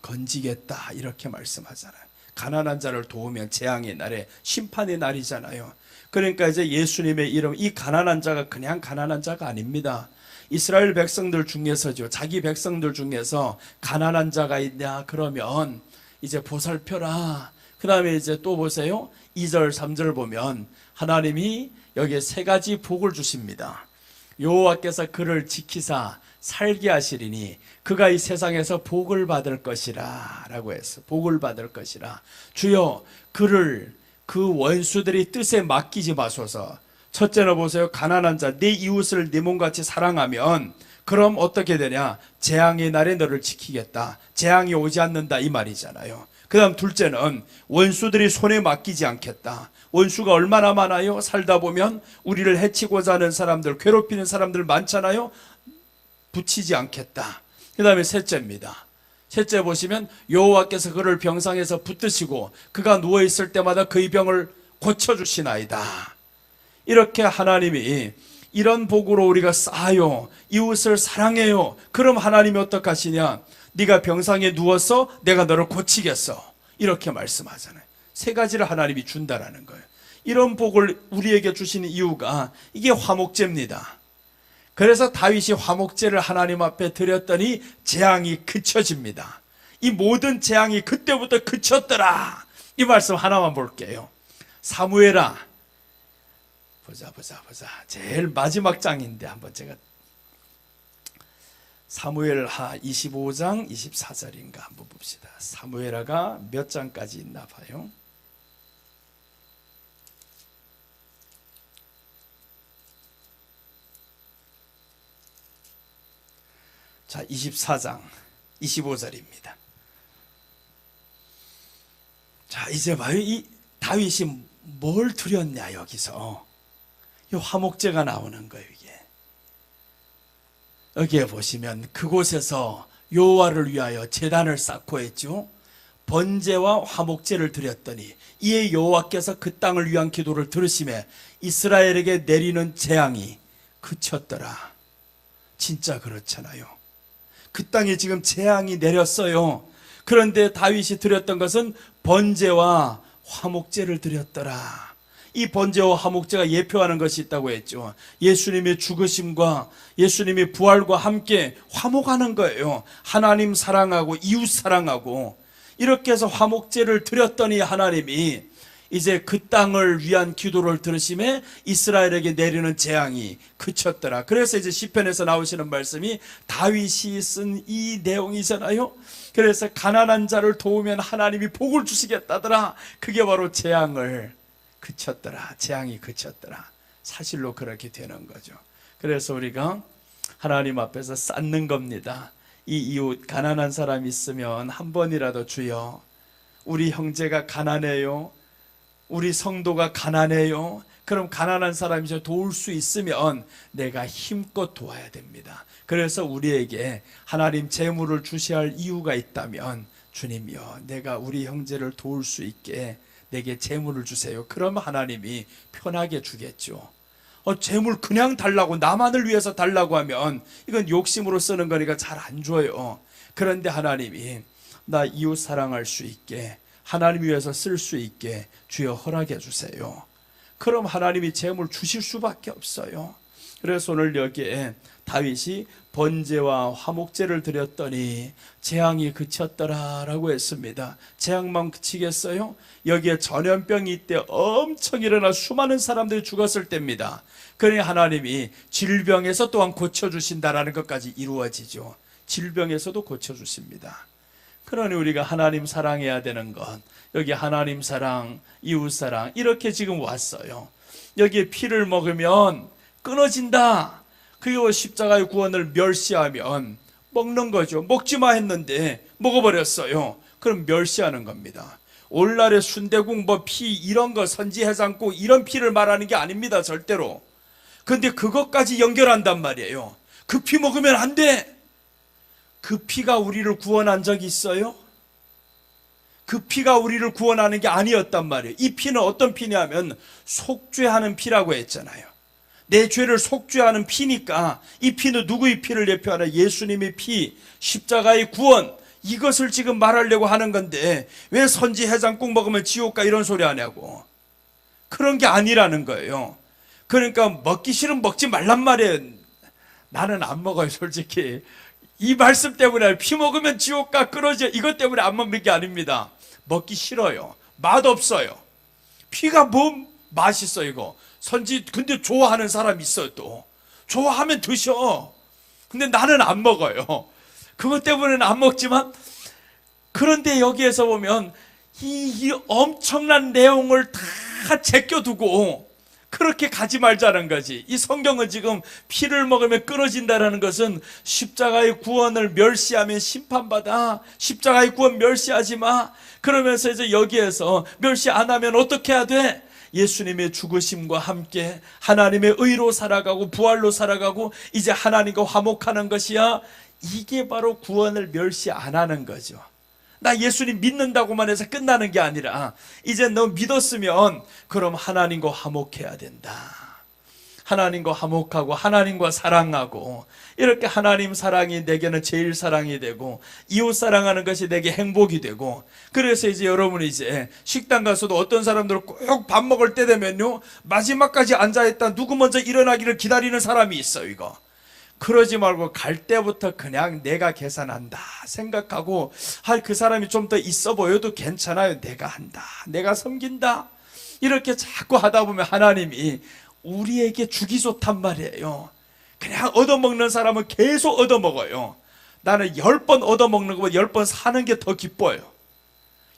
건지겠다 이렇게 말씀하잖아요. 가난한 자를 도우면 재앙의 날에 심판의 날이잖아요. 그러니까 이제 예수님의 이름, 이 가난한 자가 그냥 가난한 자가 아닙니다. 이스라엘 백성들 중에서죠, 자기 백성들 중에서 가난한 자가 있냐 그러면 이제 보살펴라. 그 다음에 이제 또 보세요. 2절 3절 보면 하나님이 여기에 세 가지 복을 주십니다. 여호와께서 그를 지키사 살게 하시리니 그가 이 세상에서 복을 받을 것이라 라고 했어. 복을 받을 것이라. 주여 그를 그 원수들이 뜻에 맡기지 마소서. 첫째로 보세요. 가난한 자, 내 이웃을 내 몸같이 사랑하면 그럼 어떻게 되냐? 재앙의 날에 너를 지키겠다. 재앙이 오지 않는다 이 말이잖아요. 그 다음 둘째는 원수들이 손에 맡기지 않겠다. 원수가 얼마나 많아요? 살다 보면 우리를 해치고자 하는 사람들, 괴롭히는 사람들 많잖아요. 붙이지 않겠다. 그 다음에 셋째입니다. 셋째 보시면 여호와께서 그를 병상에서 붙드시고 그가 누워있을 때마다 그의 병을 고쳐주시나이다. 이렇게 하나님이 이런 복으로 우리가 쌓아요. 이웃을 사랑해요. 그럼 하나님이 어떻게 하시냐? 네가 병상에 누워서 내가 너를 고치겠어. 이렇게 말씀하잖아요. 세 가지를 하나님이 준다라는 거예요. 이런 복을 우리에게 주시는 이유가 이게 화목제입니다. 그래서 다윗이 화목제를 하나님 앞에 드렸더니 재앙이 그쳐집니다. 이 모든 재앙이 그때부터 그쳤더라. 이 말씀 하나만 볼게요. 사무엘아, 보자. 제일 마지막 장인데 한번 제가 사무엘하 25장 24절인가 한번 봅시다. 사무엘하가 몇 장까지 있나 봐요. 자, 24장 25절입니다. 자, 이제 봐요. 이 다윗이 뭘 드렸냐 여기서. 이 화목제가 나오는 거예요. 이게 여기에 보시면 그곳에서 여호와를 위하여 제단을 쌓고 했죠. 번제와 화목제를 드렸더니 이에 여호와께서 그 땅을 위한 기도를 들으시매 이스라엘에게 내리는 재앙이 그쳤더라. 진짜 그렇잖아요. 그 땅에 지금 재앙이 내렸어요. 그런데 다윗이 드렸던 것은 번제와 화목제를 드렸더라. 이 번제와 화목제가 예표하는 것이 있다고 했죠. 예수님의 죽으심과 예수님의 부활과 함께 화목하는 거예요. 하나님 사랑하고 이웃 사랑하고. 이렇게 해서 화목제를 드렸더니 하나님이 이제 그 땅을 위한 기도를 들으심에 이스라엘에게 내리는 재앙이 그쳤더라. 그래서 이제 시편에서 나오시는 말씀이 다윗이 쓴 이 내용이잖아요. 그래서 가난한 자를 도우면 하나님이 복을 주시겠다더라. 그게 바로 재앙을 그쳤더라. 재앙이 그쳤더라. 사실로 그렇게 되는 거죠. 그래서 우리가 하나님 앞에서 쌓는 겁니다. 이 이웃 가난한 사람 있으면 한 번이라도 주여, 우리 형제가 가난해요, 우리 성도가 가난해요. 그럼 가난한 사람이 저 도울 수 있으면 내가 힘껏 도와야 됩니다. 그래서 우리에게 하나님 재물을 주셔야 할 이유가 있다면 주님이여 내가 우리 형제를 도울 수 있게 내게 재물을 주세요. 그럼 하나님이 편하게 주겠죠. 재물 그냥 달라고, 나만을 위해서 달라고 하면 이건 욕심으로 쓰는 거니까 잘 안 줘요. 그런데 하나님이 나 이웃 사랑할 수 있게, 하나님 위해서 쓸 수 있게 주여 허락해 주세요. 그럼 하나님이 재물 주실 수밖에 없어요. 그래서 오늘 여기에 다윗이 번제와 화목제를 드렸더니 재앙이 그쳤더라 라고 했습니다. 재앙만 그치겠어요? 여기에 전염병이 이때 엄청 일어나 수많은 사람들이 죽었을 때입니다. 그러니 하나님이 질병에서 또한 고쳐주신다라는 것까지 이루어지죠. 질병에서도 고쳐주십니다. 그러니 우리가 하나님 사랑해야 되는 것, 여기 하나님 사랑, 이웃 사랑 이렇게 지금 왔어요. 여기에 피를 먹으면 끊어진다. 그리고 십자가의 구원을 멸시하면 먹는 거죠. 먹지 마 했는데 먹어버렸어요. 그럼 멸시하는 겁니다. 오늘날의 순대국 피 이런 거 선지해장국 이런 피를 말하는 게 아닙니다. 절대로. 근데 그것까지 연결한단 말이에요. 그 피 먹으면 안 돼. 그 피가 우리를 구원한 적이 있어요? 그 피가 우리를 구원하는 게 아니었단 말이에요. 이 피는 어떤 피냐면 속죄하는 피라고 했잖아요. 내 죄를 속죄하는 피니까 이 피는 누구의 피를 대표하나? 예수님의 피, 십자가의 구원, 이것을 지금 말하려고 하는 건데 왜 선지 해장국 먹으면 지옥 가 이런 소리 하냐고. 그런 게 아니라는 거예요. 그러니까 먹기 싫으면 먹지 말란 말이에요. 나는 안 먹어요, 솔직히. 이 말씀 때문에 피 먹으면 지옥 가 끊어져 이것 때문에 안 먹는 게 아닙니다. 먹기 싫어요. 맛없어요. 피가 뭐 맛있어 이거. 선지 근데 좋아하는 사람 있어요. 또 좋아하면 드셔. 근데 나는 안 먹어요. 그것 때문에는 안 먹지만, 그런데 여기에서 보면 이 엄청난 내용을 다 제껴두고 그렇게 가지 말자는 거지. 이 성경은 지금 피를 먹으면 끊어진다는 것은 십자가의 구원을 멸시하면 심판받아. 십자가의 구원 멸시하지 마. 그러면서 이제 여기에서 멸시 안 하면 어떻게 해야 돼? 예수님의 죽으심과 함께 하나님의 의로 살아가고 부활로 살아가고 이제 하나님과 화목하는 것이야. 이게 바로 구원을 멸시 안 하는 거죠. 나 예수님 믿는다고만 해서 끝나는 게 아니라 이제 너 믿었으면 그럼 하나님과 화목해야 된다. 하나님과 화목하고 하나님과 사랑하고 이렇게 하나님 사랑이 내게는 제일 사랑이 되고 이웃 사랑하는 것이 내게 행복이 되고, 그래서 이제 여러분이 이제 식당 가서도 어떤 사람들은 꼭 밥 먹을 때 되면요 마지막까지 앉아있다 누구 먼저 일어나기를 기다리는 사람이 있어요. 이거 그러지 말고 갈 때부터 그냥 내가 계산한다 생각하고, 그 사람이 좀 더 있어 보여도 괜찮아요. 내가 한다, 내가 섬긴다, 이렇게 자꾸 하다 보면 하나님이 우리에게 주기 좋단 말이에요. 그냥 얻어먹는 사람은 계속 얻어먹어요. 나는 10번 얻어먹는 것보다 10번 사는 게 더 기뻐요.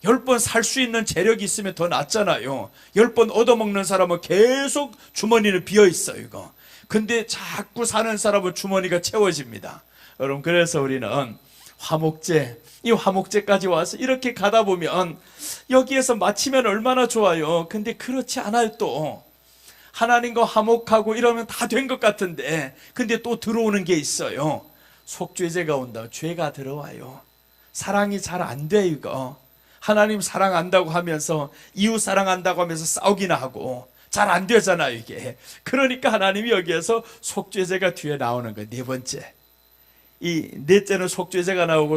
10번 살 수 있는 재력이 있으면 더 낫잖아요. 10번 얻어먹는 사람은 계속 주머니는 비어있어요. 이거. 근데 자꾸 사는 사람은 주머니가 채워집니다. 여러분, 그래서 우리는 화목제, 이 화목제까지 와서 이렇게 가다 보면 여기에서 마치면 얼마나 좋아요. 근데 그렇지 않아요. 또 하나님과 화목하고 이러면 다 된 것 같은데, 근데 또 들어오는 게 있어요. 속죄제가 온다. 죄가 들어와요. 사랑이 잘 안 돼. 이거 하나님 사랑한다고 하면서 이웃 사랑한다고 하면서 싸우기나 하고 잘 안 되잖아요 이게. 그러니까 하나님이 여기에서 속죄제가 뒤에 나오는 거예요. 네 번째, 이 넷째는 속죄제가 나오고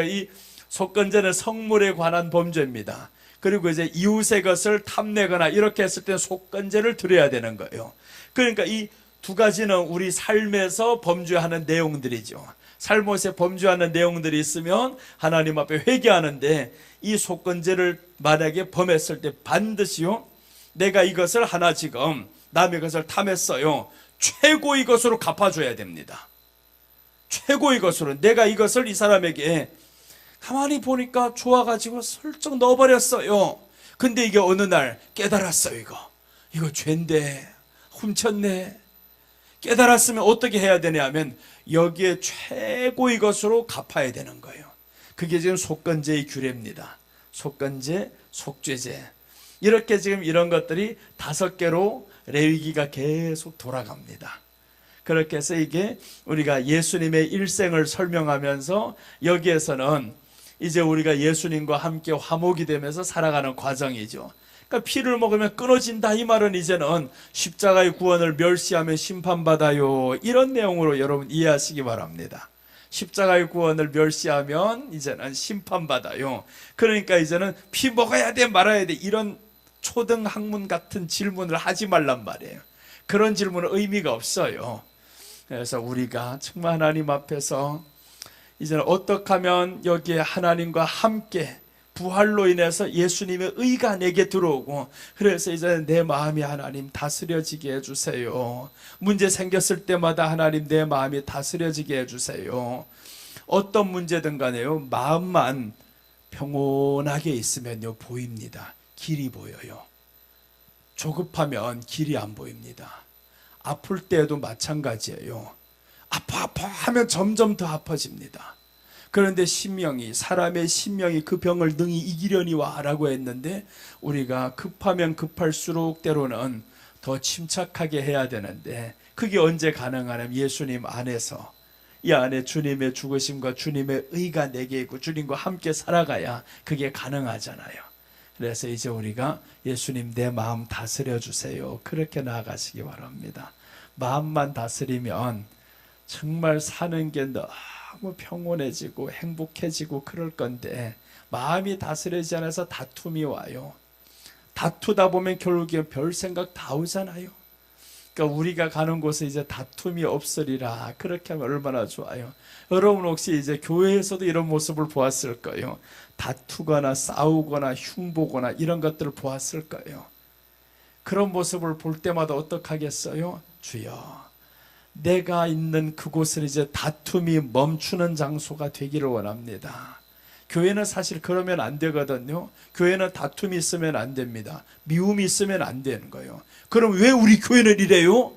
이 속건제는 성물에 관한 범죄입니다. 그리고 이제 이웃의 것을 탐내거나 이렇게 했을 때 속건제를 드려야 되는 거예요. 그러니까 이 두 가지는 우리 삶에서 범죄하는 내용들이죠. 삶에서 범죄하는 내용들이 있으면 하나님 앞에 회개하는데, 이 속건제를 만약에 범했을 때 반드시요, 내가 이것을 하나 지금 남의 것을 탐했어요, 최고의 것으로 갚아줘야 됩니다. 최고의 것으로. 내가 이것을 이 사람에게 가만히 보니까 좋아가지고 슬쩍 넣어버렸어요. 근데 이게 어느 날 깨달았어요. 이거 죄인데 훔쳤네. 깨달았으면 어떻게 해야 되냐면 여기에 최고의 것으로 갚아야 되는 거예요. 그게 지금 속건제의 규례입니다. 속건제, 속죄제, 이렇게 지금 이런 것들이 5개로 레위기가 계속 돌아갑니다. 그렇게 해서 이게 우리가 예수님의 일생을 설명하면서 여기에서는 이제 우리가 예수님과 함께 화목이 되면서 살아가는 과정이죠. 그러니까 피를 먹으면 끊어진다, 이 말은 이제는 십자가의 구원을 멸시하면 심판받아요, 이런 내용으로 여러분 이해하시기 바랍니다. 십자가의 구원을 멸시하면 이제는 심판받아요. 그러니까 이제는 피 먹어야 돼 말아야 돼 이런 초등학문 같은 질문을 하지 말란 말이에요. 그런 질문은 의미가 없어요. 그래서 우리가 정말 하나님 앞에서 이제는 어떻게 하면 여기에 하나님과 함께 부활로 인해서 예수님의 의가 내게 들어오고, 그래서 이제 내 마음이 하나님 다스려지게 해주세요. 문제 생겼을 때마다 하나님 내 마음이 다스려지게 해주세요. 어떤 문제든 간에요, 마음만 평온하게 있으면요, 보입니다. 길이 보여요. 조급하면 길이 안 보입니다. 아플 때에도 마찬가지예요. 아파 하면 점점 더 아파집니다. 그런데 사람의 신명이 그 병을 능히 이기려니와 라고 했는데, 우리가 급하면 급할수록 때로는 더 침착하게 해야 되는데, 그게 언제 가능하냐면 예수님 안에서, 이 안에 주님의 죽으심과 주님의 의가 내게 있고 주님과 함께 살아가야 그게 가능하잖아요. 그래서 이제 우리가 예수님 내 마음 다스려 주세요, 그렇게 나아가시기 바랍니다. 마음만 다스리면 정말 사는 게 너무 평온해지고 행복해지고 그럴 건데, 마음이 다스려지지 않아서 다툼이 와요. 다투다 보면 결국에 별 생각 다 오잖아요. 그러니까 우리가 가는 곳에 이제 다툼이 없으리라, 그렇게 하면 얼마나 좋아요. 여러분 혹시 이제 교회에서도 이런 모습을 보았을 거예요. 다투거나 싸우거나 흉보거나 이런 것들을 보았을 거예요. 그런 모습을 볼 때마다 어떻게 하겠어요? 주여, 내가 있는 그곳은 이제 다툼이 멈추는 장소가 되기를 원합니다. 교회는 사실 그러면 안 되거든요. 교회는 다툼이 있으면 안 됩니다. 미움이 있으면 안 되는 거예요. 그럼 왜 우리 교회는 이래요?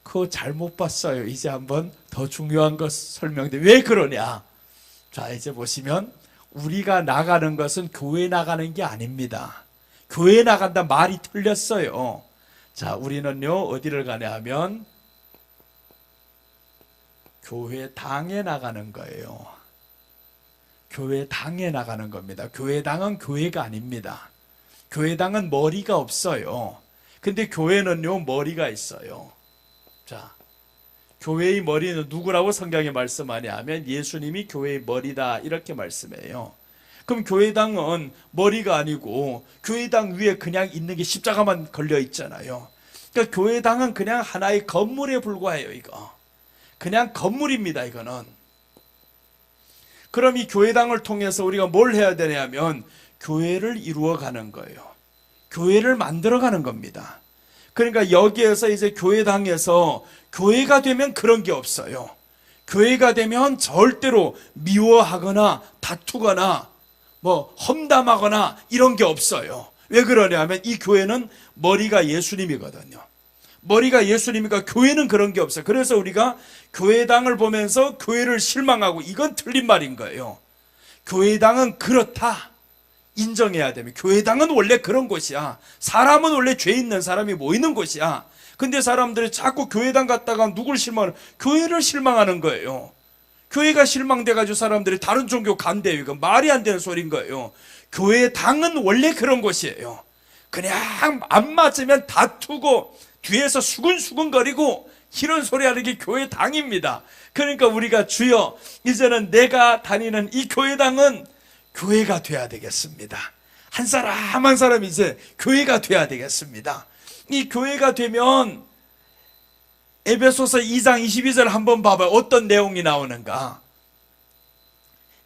그거 잘못 봤어요. 이제 한번 더 중요한 것 설명드려요. 왜 그러냐? 자, 이제 보시면 우리가 나가는 것은 교회 나가는 게 아닙니다. 교회 나간다 말이 틀렸어요. 자, 우리는요 어디를 가냐 하면 교회당에 나가는 거예요. 교회당에 나가는 겁니다. 교회당은 교회가 아닙니다. 교회당은 머리가 없어요. 근데 교회는요 머리가 있어요. 자, 교회의 머리는 누구라고 성경에 말씀하냐 하면 예수님이 교회의 머리다, 이렇게 말씀해요. 그럼 교회당은 머리가 아니고 교회당 위에 그냥 있는 게 십자가만 걸려 있잖아요. 그러니까 교회당은 그냥 하나의 건물에 불과해요. 이거 그냥 건물입니다. 이거는. 그럼 이 교회당을 통해서 우리가 뭘 해야 되냐면 교회를 이루어가는 거예요. 교회를 만들어가는 겁니다. 그러니까 여기에서 이제 교회당에서 교회가 되면 그런 게 없어요. 교회가 되면 절대로 미워하거나 다투거나 험담하거나 이런 게 없어요. 왜 그러냐면 이 교회는 머리가 예수님이거든요. 머리가 예수님이니까 교회는 그런 게 없어요. 그래서 우리가 교회당을 보면서 교회를 실망하고, 이건 틀린 말인 거예요. 교회당은 그렇다 인정해야 됩니다. 교회당은 원래 그런 곳이야. 사람은 원래 죄 있는 사람이 모이는 곳이야. 근데 사람들이 자꾸 교회당 갔다가 누굴 교회를 실망하는 거예요. 교회가 실망돼가지고 사람들이 다른 종교 간대요. 이거 말이 안 되는 소리인 거예요. 교회당은 원래 그런 곳이에요. 그냥 안 맞으면 다투고 뒤에서 수근수근거리고 이런 소리 하는 게 교회당입니다. 그러니까 우리가 주여, 이제는 내가 다니는 이 교회당은 교회가 돼야 되겠습니다. 한 사람 한 사람 이제 교회가 돼야 되겠습니다. 이 교회가 되면 에베소서 2장 22절 한번 봐봐요. 어떤 내용이 나오는가.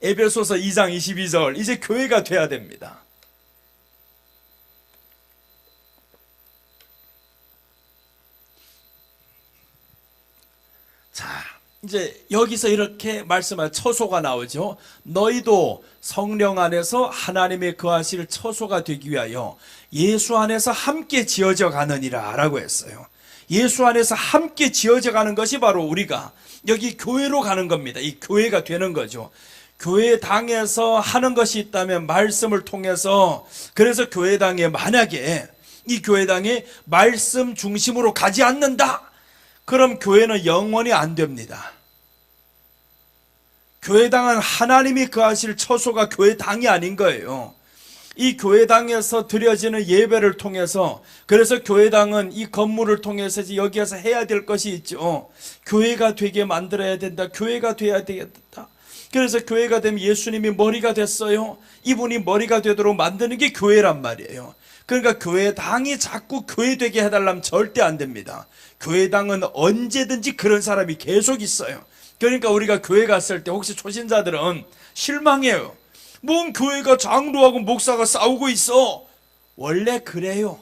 에베소서 2장 22절, 이제 교회가 돼야 됩니다. 자, 이제 여기서 이렇게 말씀할 처소가 나오죠. 너희도 성령 안에서 하나님의 거하실 처소가 되기 위하여 예수 안에서 함께 지어져 가느니라 라고 했어요. 예수 안에서 함께 지어져 가는 것이 바로 우리가 여기 교회로 가는 겁니다. 이 교회가 되는 거죠. 교회당에서 하는 것이 있다면 말씀을 통해서, 그래서 교회당에 만약에 이 교회당에 말씀 중심으로 가지 않는다, 그럼 교회는 영원히 안 됩니다. 교회당은 하나님이 거하실 처소가 교회당이 아닌 거예요. 이 교회당에서 드려지는 예배를 통해서, 그래서 교회당은 이 건물을 통해서 여기에서 해야 될 것이 있죠. 교회가 되게 만들어야 된다. 교회가 돼야 되겠다. 그래서 교회가 되면 예수님이 머리가 됐어요. 이분이 머리가 되도록 만드는 게 교회란 말이에요. 그러니까 교회당이 자꾸 교회 되게 해달라면 절대 안 됩니다. 교회당은 언제든지 그런 사람이 계속 있어요. 그러니까 우리가 교회 갔을 때 혹시 초신자들은 실망해요. 뭔 교회가 장로하고 목사가 싸우고 있어. 원래 그래요.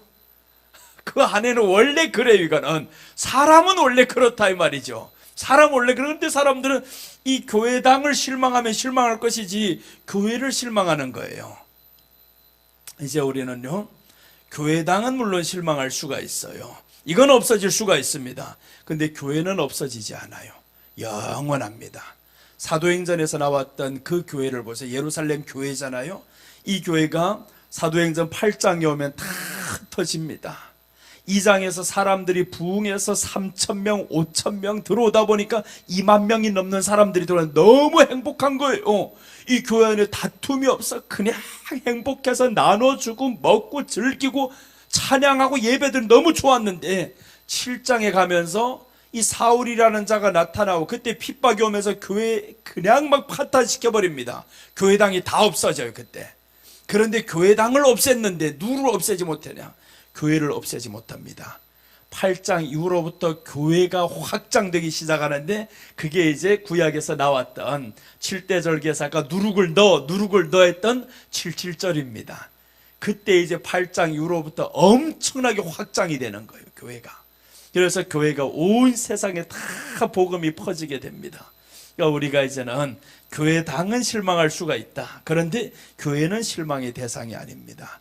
그 안에는 원래 그래요. 이거는 사람은 원래 그렇다 이 말이죠. 사람 원래 그런데 사람들은 이 교회당을 실망하면 실망할 것이지 교회를 실망하는 거예요. 이제 우리는요, 교회당은 물론 실망할 수가 있어요. 이건 없어질 수가 있습니다. 근데 교회는 없어지지 않아요. 영원합니다. 사도행전에서 나왔던 그 교회를 보세요. 예루살렘 교회잖아요. 이 교회가 사도행전 8장에 오면 다 흩어집니다. 2장에서 사람들이 부흥해서 3,000명, 5,000명 들어오다 보니까 2만 명이 넘는 사람들이 들어오면 너무 행복한 거예요. 이 교회 안에 다툼이 없어. 그냥 행복해서 나눠주고 먹고 즐기고 찬양하고 예배들 너무 좋았는데 7장에 가면서 이 사울이라는 자가 나타나고 그때 핍박이 오면서 교회 그냥 막 파탄시켜버립니다. 교회당이 다 없어져요 그때. 그런데 교회당을 없앴는데 누구를 없애지 못하냐? 교회를 없애지 못합니다. 8장 이후로부터 교회가 확장되기 시작하는데 그게 이제 구약에서 나왔던 7대 절개사가 누룩을 넣어 했던 77절입니다. 그때 이제 8장 이후로부터 엄청나게 확장이 되는 거예요 교회가. 그래서 교회가 온 세상에 다 복음이 퍼지게 됩니다. 그러니까 우리가 이제는 교회당은 실망할 수가 있다. 그런데 교회는 실망의 대상이 아닙니다.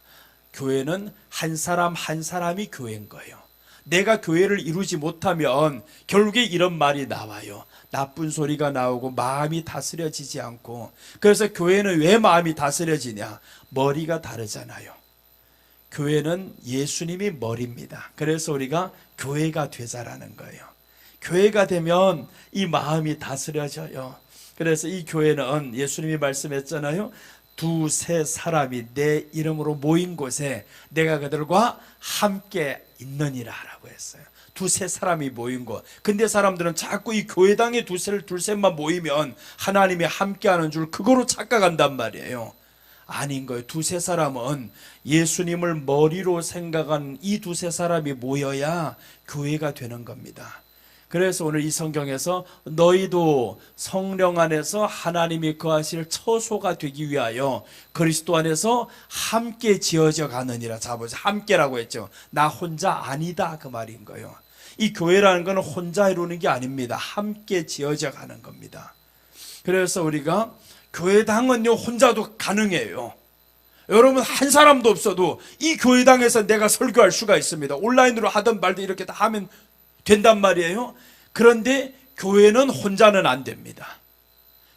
교회는 한 사람 한 사람이 교회인 거예요. 내가 교회를 이루지 못하면 결국에 이런 말이 나와요. 나쁜 소리가 나오고 마음이 다스려지지 않고. 그래서 교회는 왜 마음이 다스려지냐? 머리가 다르잖아요. 교회는 예수님이 머리입니다. 그래서 우리가 교회가 되자라는 거예요. 교회가 되면 이 마음이 다스려져요. 그래서 이 교회는 예수님이 말씀했잖아요. 두세 사람이 내 이름으로 모인 곳에 내가 그들과 함께 있느니라 라고 했어요. 두세 사람이 모인 곳. 근데 사람들은 자꾸 이 교회당에 둘셋만 모이면 하나님이 함께하는 줄 그거로 착각한단 말이에요. 아닌 거예요. 두세 사람은 예수님을 머리로 생각한 이 두세 사람이 모여야 교회가 되는 겁니다. 그래서 오늘 이 성경에서 너희도 성령 안에서 하나님이 거하실 처소가 되기 위하여 그리스도 안에서 함께 지어져 가느니라. 자 보세요. 함께라고 했죠. 나 혼자 아니다 그 말인 거예요. 이 교회라는 것은 혼자 이루는 게 아닙니다. 함께 지어져 가는 겁니다. 그래서 우리가 교회당은요 혼자도 가능해요. 여러분 한 사람도 없어도 이 교회당에서 내가 설교할 수가 있습니다. 온라인으로 하든 말든 이렇게 다 하면 된단 말이에요. 그런데 교회는 혼자는 안 됩니다.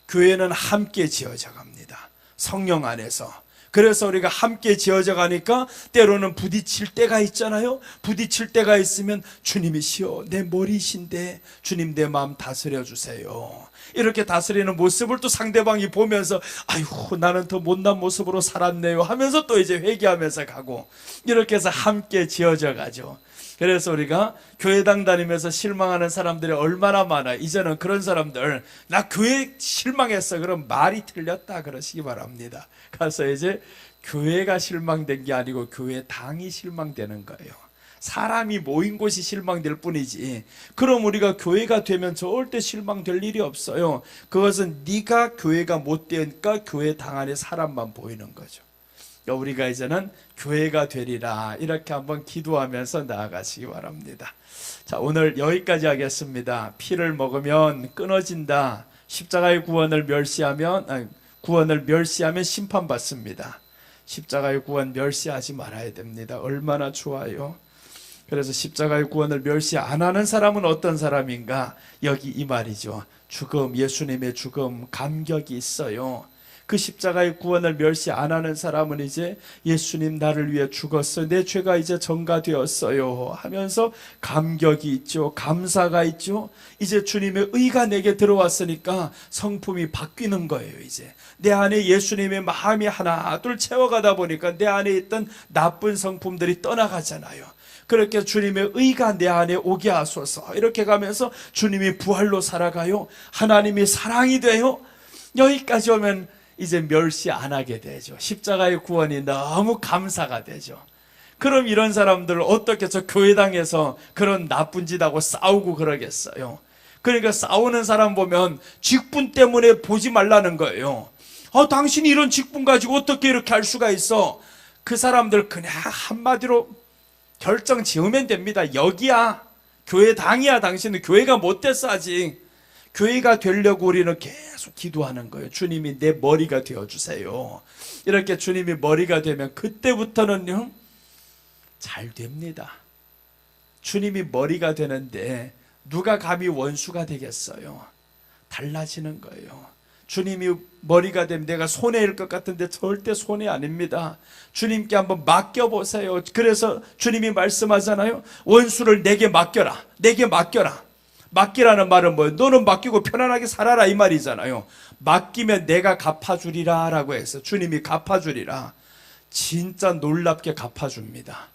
교회는 함께 지어져 갑니다. 성령 안에서. 그래서 우리가 함께 지어져 가니까 때로는 부딪힐 때가 있잖아요. 부딪힐 때가 있으면 주님이시여 내 머리이신데 주님 내 마음 다스려 주세요. 이렇게 다스리는 모습을 또 상대방이 보면서 아이고 나는 더 못난 모습으로 살았네요 하면서 또 이제 회개하면서 가고 이렇게 해서 함께 지어져 가죠. 그래서 우리가 교회당 다니면서 실망하는 사람들이 얼마나 많아. 이제는 그런 사람들 나 교회 실망했어 그럼 말이 틀렸다 그러시기 바랍니다. 가서 이제 교회가 실망된 게 아니고 교회당이 실망되는 거예요. 사람이 모인 곳이 실망될 뿐이지. 그럼 우리가 교회가 되면 절대 실망될 일이 없어요. 그것은 네가 교회가 못 되니까 교회당 안에 사람만 보이는 거죠. 우리가 이제는 교회가 되리라 이렇게 한번 기도하면서 나아가시기 바랍니다. 자, 오늘 여기까지 하겠습니다. 피를 먹으면 끊어진다. 십자가의 구원을 멸시하면 심판받습니다. 십자가의 구원 멸시하지 말아야 됩니다. 얼마나 좋아요. 그래서 십자가의 구원을 멸시 안 하는 사람은 어떤 사람인가? 여기 이 말이죠. 죽음, 예수님의 죽음 감격이 있어요. 그 십자가의 구원을 멸시 안 하는 사람은 이제 예수님 나를 위해 죽었어요. 내 죄가 이제 전가되었어요 하면서 감격이 있죠. 감사가 있죠. 이제 주님의 의가 내게 들어왔으니까 성품이 바뀌는 거예요. 이제 내 안에 예수님의 마음이 하나 둘 채워가다 보니까 내 안에 있던 나쁜 성품들이 떠나가잖아요. 그렇게 주님의 의가 내 안에 오게 하소서. 이렇게 가면서 주님이 부활로 살아가요. 하나님이 사랑이 돼요. 여기까지 오면 이제 멸시 안 하게 되죠. 십자가의 구원이 너무 감사가 되죠. 그럼 이런 사람들을 어떻게 저 교회당에서 그런 나쁜 짓 하고 싸우고 그러겠어요. 그러니까 싸우는 사람 보면 직분 때문에 보지 말라는 거예요. 당신이 이런 직분 가지고 어떻게 이렇게 할 수가 있어. 그 사람들 그냥 한마디로 결정 지으면 됩니다. 여기야 교회당이야. 당신은 교회가 못 됐어 아직. 교회가 되려고 우리는 계속 기도하는 거예요. 주님이 내 머리가 되어주세요. 이렇게 주님이 머리가 되면 그때부터는요, 잘 됩니다. 주님이 머리가 되는데 누가 감히 원수가 되겠어요? 달라지는 거예요. 주님이 머리가 되면 내가 손해일 것 같은데 절대 손해 아닙니다. 주님께 한번 맡겨보세요. 그래서 주님이 말씀하잖아요. 원수를 내게 맡겨라. 내게 맡겨라. 맡기라는 말은 뭐예요? 너는 맡기고 편안하게 살아라 이 말이잖아요. 맡기면 내가 갚아주리라 라고 해서 주님이 갚아주리라. 진짜 놀랍게 갚아줍니다.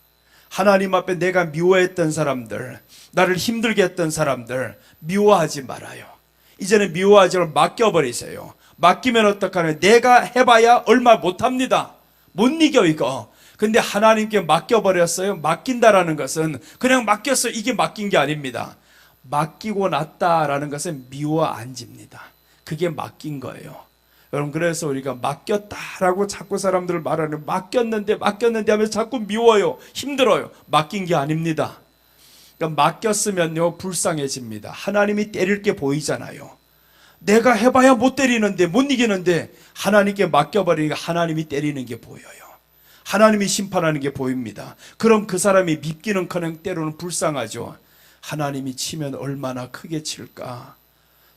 하나님 앞에 내가 미워했던 사람들, 나를 힘들게 했던 사람들 미워하지 말아요. 이제는 미워하지 말고 맡겨버리세요. 맡기면 어떡하냐? 내가 해봐야 얼마 못합니다. 못 이겨 이거. 근데 하나님께 맡겨버렸어요. 맡긴다라는 것은 그냥 맡겼어요. 이게 맡긴 게 아닙니다. 맡기고 났다라는 것은 미워 안 집니다. 그게 맡긴 거예요. 여러분, 그래서 우리가 맡겼다라고 자꾸 사람들을 말하는, 맡겼는데 하면서 자꾸 미워요. 힘들어요. 맡긴 게 아닙니다. 그러니까 맡겼으면요, 불쌍해집니다. 하나님이 때릴 게 보이잖아요. 내가 해봐야 못 때리는데, 못 이기는데 하나님께 맡겨버리니까 하나님이 때리는 게 보여요. 하나님이 심판하는 게 보입니다. 그럼 그 사람이 밉기는커녕 때로는 불쌍하죠. 하나님이 치면 얼마나 크게 칠까.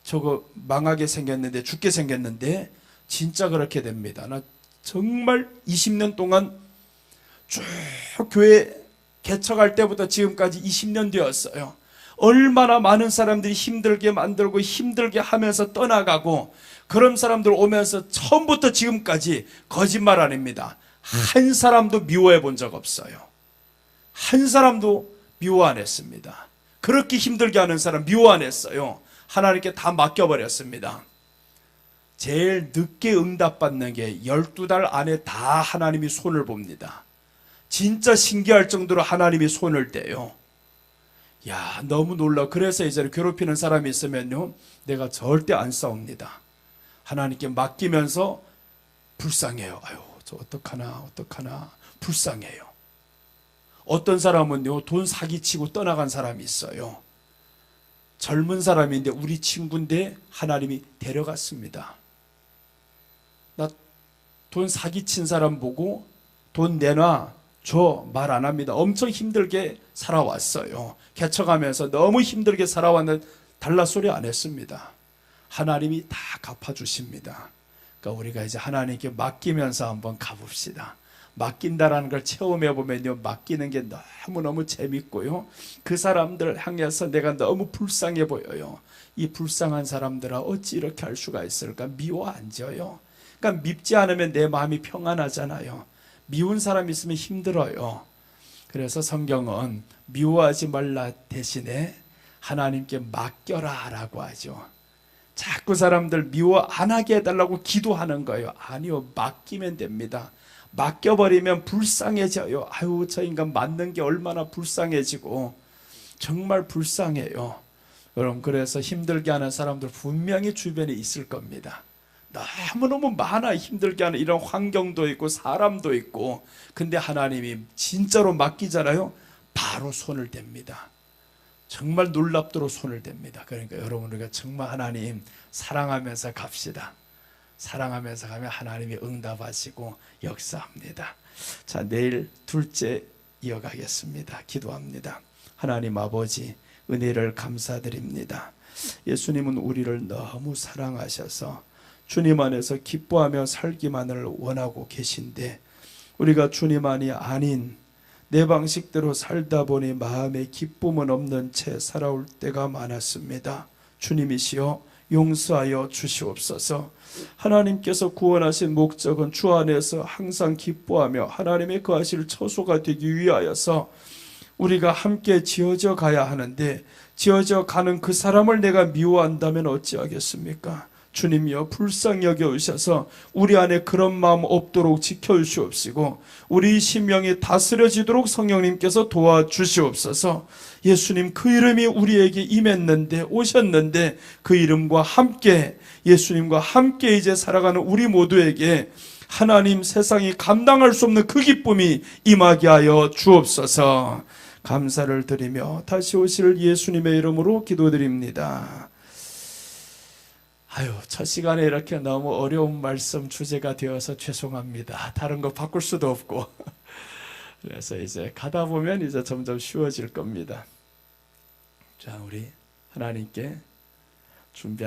저거 망하게 생겼는데, 죽게 생겼는데 진짜 그렇게 됩니다. 나 정말 20년 동안 쭉 교회 개척할 때부터 지금까지 20년 되었어요. 얼마나 많은 사람들이 힘들게 만들고 힘들게 하면서 떠나가고, 그런 사람들 오면서 처음부터 지금까지 거짓말 아닙니다. 한 사람도 미워해 본 적 없어요. 한 사람도 미워 안 했습니다. 그렇게 힘들게 하는 사람 미워 안 했어요. 하나님께 다 맡겨버렸습니다. 제일 늦게 응답받는 게 12달 안에 다 하나님이 손을 봅니다. 진짜 신기할 정도로 하나님이 손을 떼요. 야, 너무 놀라. 그래서 이제 괴롭히는 사람이 있으면요, 내가 절대 안 싸웁니다. 하나님께 맡기면서 불쌍해요. 아유, 저 어떡하나 불쌍해요. 어떤 사람은요, 돈 사기치고 떠나간 사람이 있어요. 젊은 사람인데 우리 친구인데 하나님이 데려갔습니다. 나 돈 사기친 사람 보고 돈 내놔 줘 말 안 합니다. 엄청 힘들게 살아왔어요. 개척하면서 너무 힘들게 살아왔는데 달라 소리 안 했습니다. 하나님이 다 갚아주십니다. 그러니까 우리가 이제 하나님께 맡기면서 한번 가봅시다. 맡긴다라는 걸 체험해 보면요, 맡기는 게 너무너무 재밌고요, 그 사람들 향해서 내가 너무 불쌍해 보여요. 이 불쌍한 사람들아 어찌 이렇게 할 수가 있을까? 미워 안 져요. 그러니까 밉지 않으면 내 마음이 평안하잖아요. 미운 사람 있으면 힘들어요. 그래서 성경은 미워하지 말라 대신에 하나님께 맡겨라 라고 하죠. 자꾸 사람들 미워 안 하게 해달라고 기도하는 거예요. 아니요, 맡기면 됩니다. 맡겨버리면 불쌍해져요. 아유, 저 인간 맞는 게 얼마나 불쌍해지고, 정말 불쌍해요. 여러분, 그래서 힘들게 하는 사람들 분명히 주변에 있을 겁니다. 너무너무 많아. 힘들게 하는 이런 환경도 있고 사람도 있고. 근데 하나님이 진짜로 맡기잖아요. 바로 손을 댑니다. 정말 놀랍도록 손을 댑니다. 그러니까 여러분, 우리가 정말 하나님 사랑하면서 갑시다. 사랑하면서 가면 하나님이 응답하시고 역사합니다. 자, 내일 둘째 이어가겠습니다. 기도합니다. 하나님 아버지, 은혜를 감사드립니다. 예수님은 우리를 너무 사랑하셔서 주님 안에서 기뻐하며 살기만을 원하고 계신데, 우리가 주님 안이 아닌 내 방식대로 살다 보니 마음에 기쁨은 없는 채 살아올 때가 많았습니다. 주님이시여 용서하여 주시옵소서. 하나님께서 구원하신 목적은 주 안에서 항상 기뻐하며 하나님의 거하실 처소가 되기 위하여서 우리가 함께 지어져 가야 하는데, 지어져 가는 그 사람을 내가 미워한다면 어찌하겠습니까? 주님이여 불쌍히 여겨주셔서 우리 안에 그런 마음 없도록 지켜주시옵시고, 우리 심령이 다스려지도록 성령님께서 도와주시옵소서. 예수님, 그 이름이 우리에게 임했는데, 오셨는데 그 이름과 함께, 예수님과 함께 이제 살아가는 우리 모두에게 하나님, 세상이 감당할 수 없는 그 기쁨이 임하게 하여 주옵소서. 감사를 드리며 다시 오실 예수님의 이름으로 기도드립니다. 아유, 첫 시간에 이렇게 너무 어려운 말씀 주제가 되어서 죄송합니다. 다른 거 바꿀 수도 없고. 그래서 이제 가다 보면 이제 점점 쉬워질 겁니다. 자, 우리 하나님께 준비한